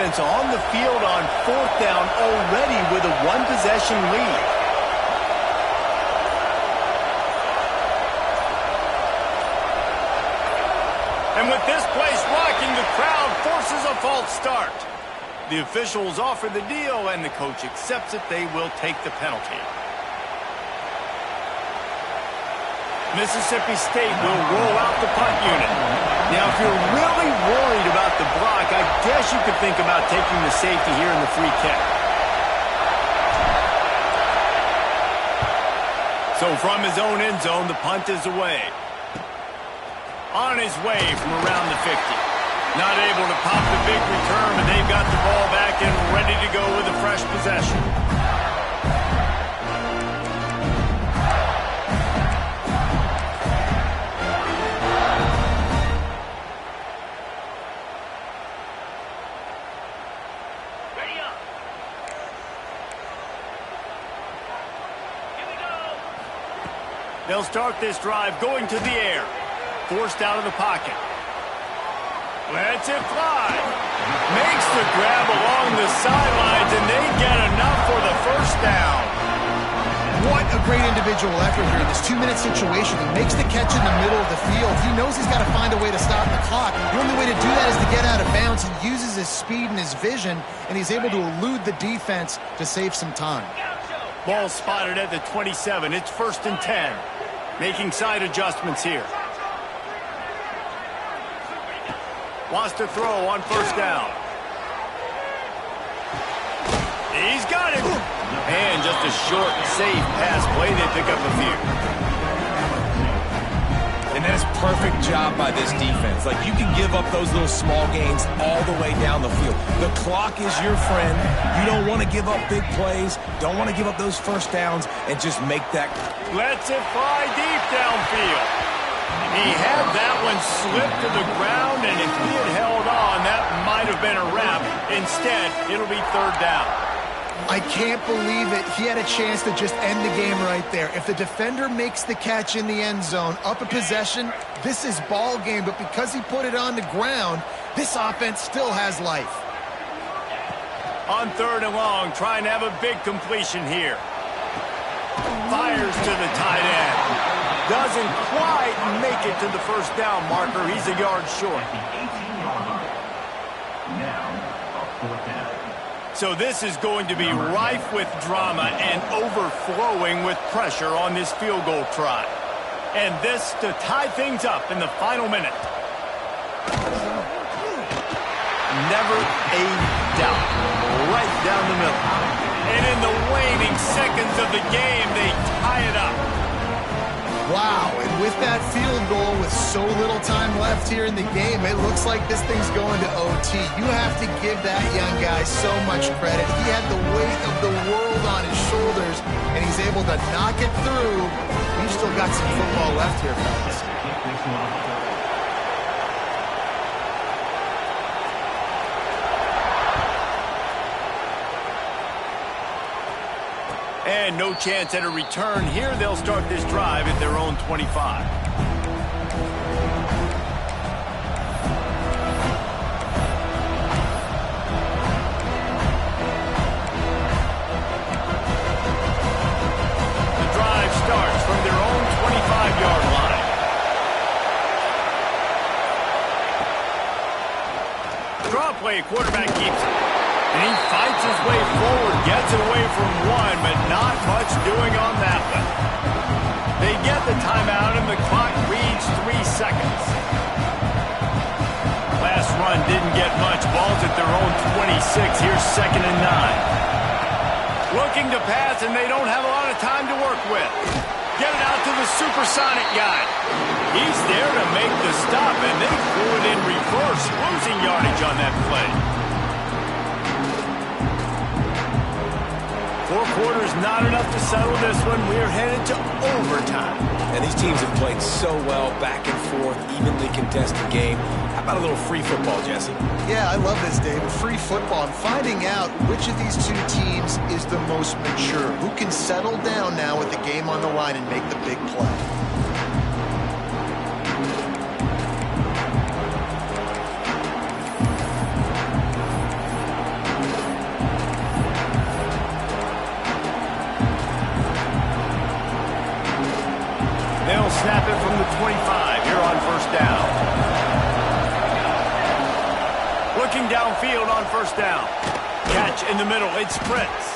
On the field on fourth down already with a one-possession lead. And with this place rocking, the crowd forces a false start. The officials offer the deal, and the coach accepts it. They will take the penalty. Mississippi State will roll out the punt unit. Now, if you're really worried about the block, I guess you could think about taking the safety here in the free kick. So from his own end zone, the punt is away. On his way from around the 50. Not able to pop the big return, but they've got the ball back and ready to go with a fresh possession. They'll start this drive going to the air. Forced out of the pocket. Lets it fly. Makes the grab along the sidelines, and they get enough for the first down. What a great individual effort here in this 2-minute situation. He makes the catch in the middle of the field. He knows he's got to find a way to stop the clock. The only way to do that is to get out of bounds. He uses his speed and his vision, and he's able to elude the defense to save some time. Ball spotted at the 27. It's 1st and 10. Making side adjustments here. Wants to throw on 1st down. He's got it. And just a short, safe pass play. They pick up a few. And that is a perfect job by this defense. Like, you can give up those little small gains all the way down the field. The clock is your friend. You don't want to give up big plays. Don't want to give up those first downs and just make that. Lets it fly deep downfield. He had that one slip to the ground, and if he had held on, that might have been a wrap. Instead, it'll be third down. I can't believe it. He had a chance to just end the game right there. If the defender makes the catch in the end zone, up a possession, this is ball game. But because he put it on the ground, this offense still has life. On third and long, trying to have a big completion here. Fires to the tight end. Doesn't quite make it to the first down marker. He's a yard short. So this is going to be rife with drama and overflowing with pressure on this field goal try. And this to tie things up in the final minute. Never a doubt. Right down the middle. And in the waning seconds of the game, they tie it up. Wow, and with that field goal with so little time left here in the game, it looks like this thing's going to OT. You have to give that young guy so much credit. He had the weight of the world on his shoulders, and he's able to knock it through. We've still got some football left here, fellas. And no chance at a return here. They'll start this drive at their own 25. The drive starts from their own 25-yard line. Draw play, quarterback keeps it. And he fights his way forward, gets away from one, but not much doing on that one. They get the timeout, and the clock reads 3 seconds. Last run didn't get much. Ball's at their own 26. Here's 2nd and 9. Looking to pass, and they don't have a lot of time to work with. Get it out to the supersonic guy. He's there to make the stop, and they threw it in reverse, losing yardage on that play. 4 quarters not enough to settle this one. We're headed to overtime. And these teams have played so well, back and forth, evenly contested game. How about a little free football, Jesse? Yeah, I love this, David. Free football. I'm finding out which of these two teams is the most mature. Who can settle down now with the game on the line and make the big play? They'll snap it from the 25 here on first down. Looking downfield on first down. Catch in the middle. It sprints.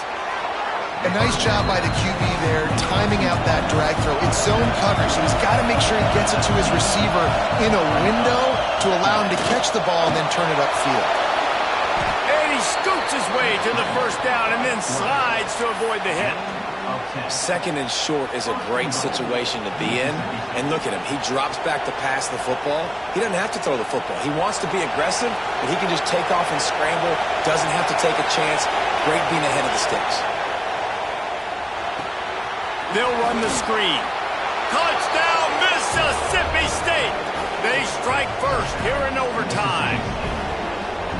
A nice job by the QB there, timing out that drag throw. It's zone coverage, so he's got to make sure he gets it to his receiver in a window to allow him to catch the ball and then turn it upfield. And he scoots his way to the first down and then slides to avoid the hit. 2nd and short is a great situation to be in. And look at him. He drops back to pass the football. He doesn't have to throw the football. He wants to be aggressive, but he can just take off and scramble. Doesn't have to take a chance. Great being ahead of the sticks. They'll run the screen. Touchdown, Mississippi State. They strike first here in overtime.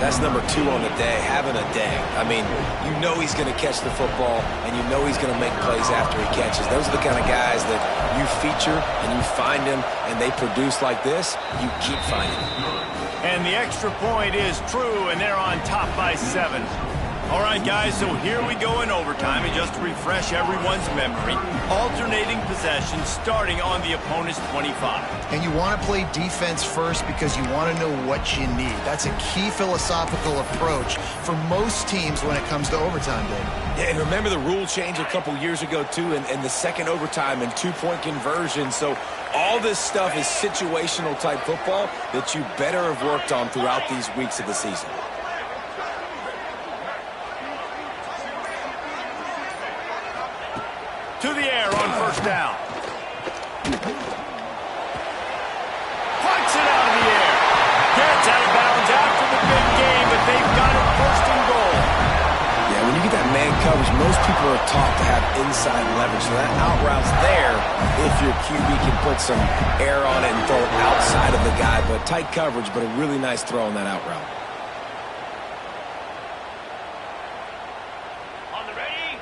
That's number 2 on the day, having a day. I mean, you know he's going to catch the football, and you know he's going to make plays after he catches. Those are the kind of guys that you feature, and you find them, and they produce like this, you keep finding them. And the extra point is true, and they're on top by 7. All right, guys, so here we go in overtime. And just to refresh everyone's memory, alternating possession starting on the opponent's 25. And you want to play defense first because you want to know what you need. That's a key philosophical approach for most teams when it comes to overtime, David. Yeah, and remember the rule change a couple years ago, too, and the second overtime and 2-point conversion. So all this stuff is situational type football that you better have worked on throughout these weeks of the season. to the air on first down. Punts it out of the air. Gets out of bounds after the big game, but they've got it first and goal. Yeah, when you get that man coverage, most people are taught to have inside leverage. So that out route's there if your QB can put some air on it and throw it outside of the guy. But tight coverage, but a really nice throw on that out route. On the ready.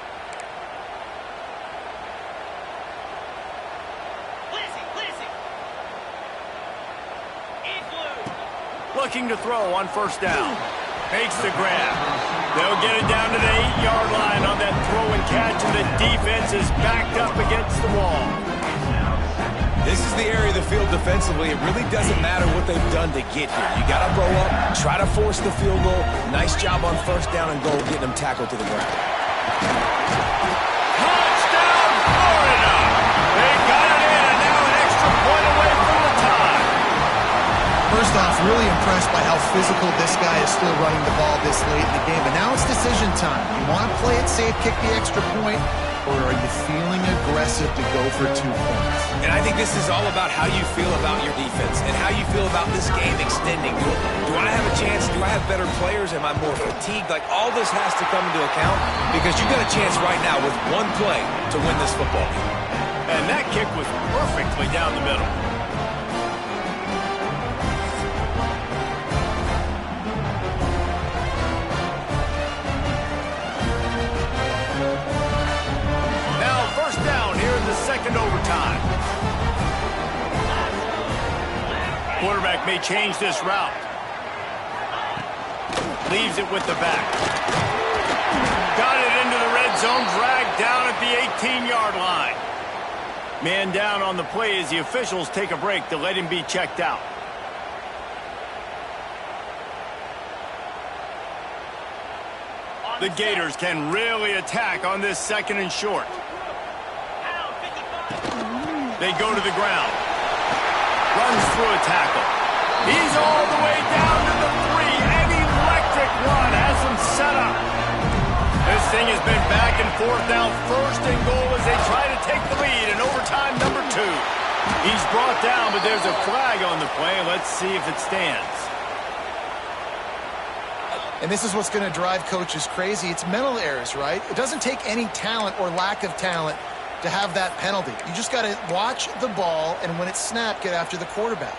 Looking to throw on first down. Makes the grab. They'll get it down to the 8-yard line on that throw and catch, and the defense is backed up against the wall. This is the area of the field defensively. It really doesn't matter what they've done to get here. You got to blow up, try to force the field goal. Nice job on first down and goal, getting them tackled to the ground. Touchdown, Florida! They got it in, and now an extra point away from the tie. First off, really impressed by how physical this guy is still running the ball this late in the game. But now it's decision time. You want to play it safe, kick the extra point, or are you feeling aggressive to go for 2 points? And I think this is all about how you feel about your defense and how you feel about this game extending. Do I have a chance? Do I have better players? Am I more fatigued? Like, all this has to come into account because you got a chance right now with one play to win this football game. And that kick was perfectly down the middle. Second overtime. Quarterback may change this route. Leaves it with the back. Got it into the red zone, dragged down at the 18-yard line. Man down on the play as the officials take a break to let him be checked out. The Gators can really attack on this second and short. They go to the ground. Runs through a tackle. He's all the way down to the 3. An electric run has him set up. This thing has been back and forth now. First and goal as they try to take the lead in overtime number 2. He's brought down, but there's a flag on the play. Let's see if it stands. And this is what's going to drive coaches crazy. It's mental errors, right? It doesn't take any talent or lack of talent to have that penalty. You just got to watch the ball, and when it's snapped, get after the quarterback.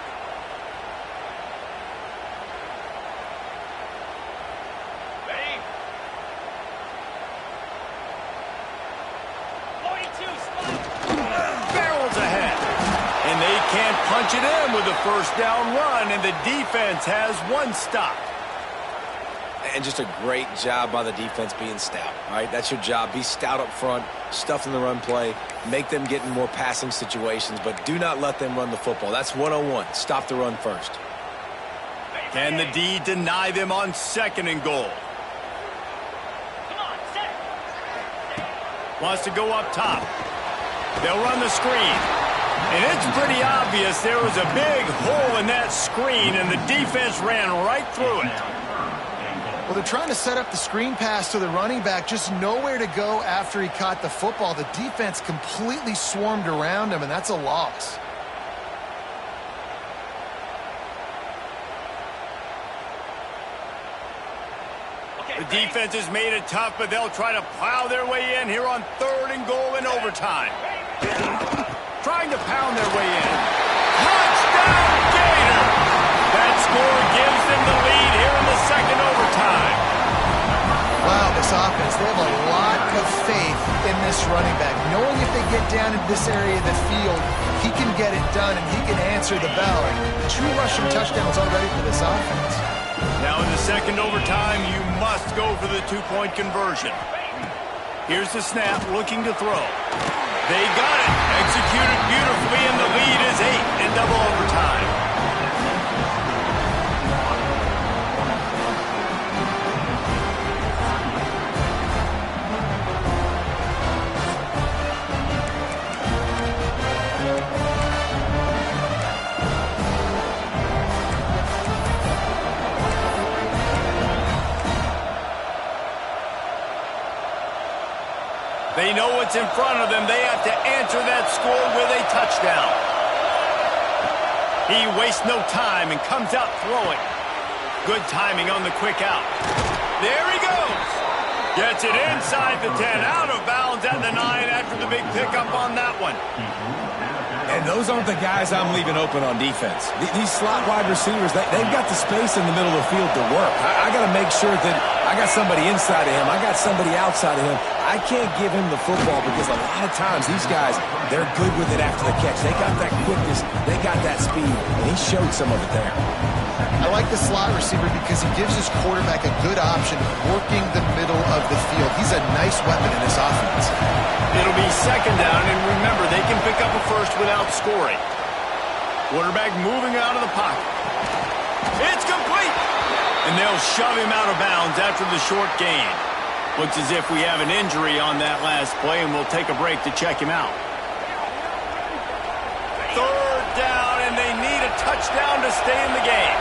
Ready? 42 barrels ahead. And they can't punch it in with a first down run, and the defense has one stop. And just a great job by the defense being stout, right? That's your job. Be stout up front, stuff in the run play, make them get in more passing situations, but do not let them run the football. That's 101. Stop the run first. Can the D deny them on second and goal? Wants to go up top. They'll run the screen. And it's pretty obvious there was a big hole in that screen, and the defense ran right through it. Well, they're trying to set up the screen pass to the running back, just nowhere to go after he caught the football. The defense completely swarmed around him, and that's a loss. The defense has made it tough, but they'll try to plow their way in here on third and goal in overtime. Trying to pound their way in. Touchdown, Gator! That score gives them the lead here in the second overtime. Wow, this offense, they have a lot of faith in this running back. Knowing if they get down into this area of the field, he can get it done and he can answer the bell. 2 rushing touchdowns already for this offense. Now in the second overtime, you must go for the 2-point conversion. Here's the snap, looking to throw. They got it. Executed beautifully, and the lead is 8 in double overtime. They know what's in front of them. They have to answer that score with a touchdown. He wastes no time and comes out throwing. Good timing on the quick out. There he goes. Gets it inside the 10, out of bounds at the 9 after the big pickup on that one. And those aren't the guys I'm leaving open on defense. These slot wide receivers, they've got the space in the middle of the field to work. I got to make sure that I got somebody inside of him. I got somebody outside of him. I can't give him the football because a lot of times these guys, they're good with it after the catch. They got that quickness. They got that speed. And he showed some of it there. I like the slot receiver because he gives his quarterback a good option working the middle of the field. He's a nice weapon in this offense. It'll be second down, and remember, they can pick up a first without scoring. Quarterback moving out of the pocket. It's complete! And they'll shove him out of bounds after the short gain. Looks as if we have an injury on that last play, and we'll take a break to check him out. Third down, and they need a touchdown to stay in the game.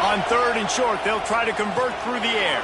On third and short, they'll try to convert through the air.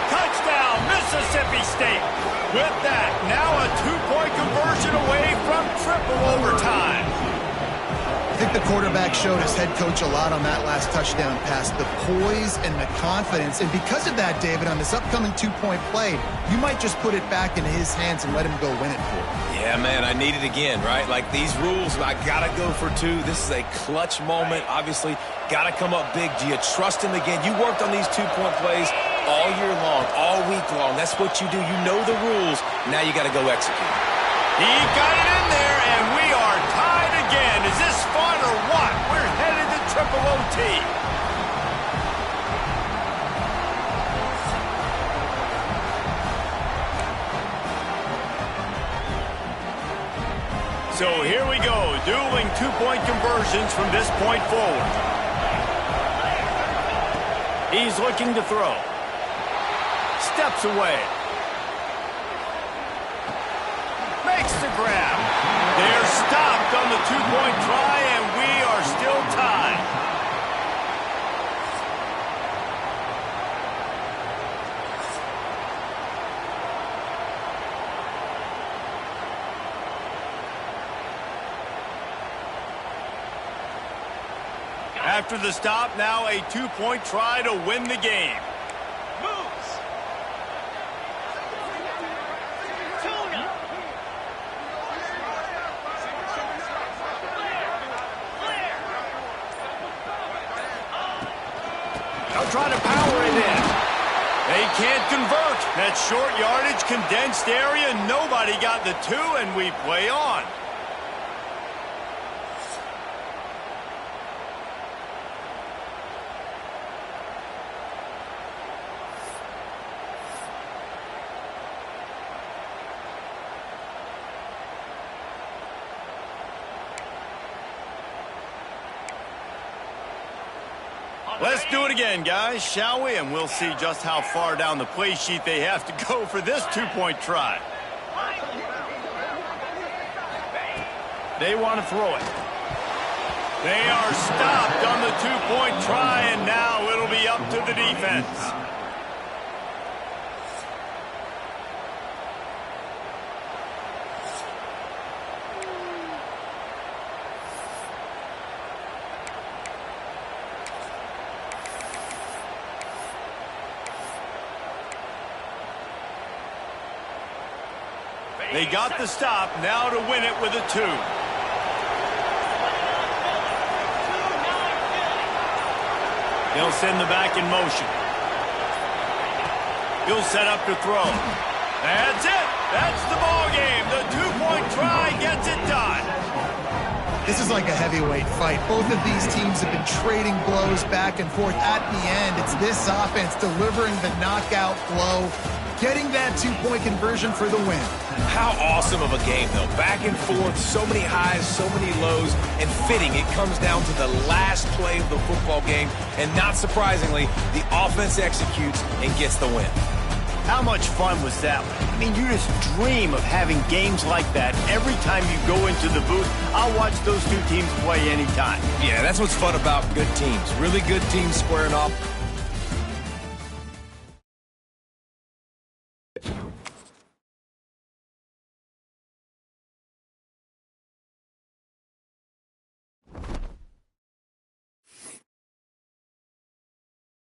Touchdown, Mississippi State. With that, now a two-point conversion away from triple overtime. I think the quarterback showed his head coach a lot on that last touchdown pass, the poise and the confidence. And because of that, David, on this upcoming two-point play, you might just put it back into his hands and let him go win it for you. Yeah, man, I need it again, right? Like these rules, I got to go for two. This is a clutch moment. Obviously, got to come up big. Do you trust him again? You worked on these two-point plays all year long, all week long. That's what you do. You know the rules. Now you got to go execute. He got it in there, and we are tied again. Is this fun or what? We're headed to triple OT. So here we go, dueling two-point conversions from this point forward. He's looking to throw. Steps away. Makes the grab. They're stopped on the two-point try, and we are still tied. After the stop, now a two-point try to win the game. They'll try to power it in. They can't convert. That short yardage, condensed area, nobody got the two, and we play on. Let's do it again, guys, shall we? And we'll see just how far down the play sheet they have to go for this two-point try. They want to throw it. They are stopped on the two-point try, and now it'll be up to the defense. They got the stop, now to win it with a two. He'll send the back in motion. He'll set up to throw. That's it. That's the ball game. The two-point try gets it done. This is like a heavyweight fight. Both of these teams have been trading blows back and forth. At the end, it's this offense delivering the knockout blow, getting that two-point conversion for the win. How awesome of a game, though. Back and forth, so many highs, so many lows, and fitting. It comes down to the last play of the football game, and not surprisingly, the offense executes and gets the win. How much fun was that one? I mean, you just dream of having games like that every time you go into the booth. I'll watch those two teams play anytime. Yeah, that's what's fun about good teams. Really good teams squaring off.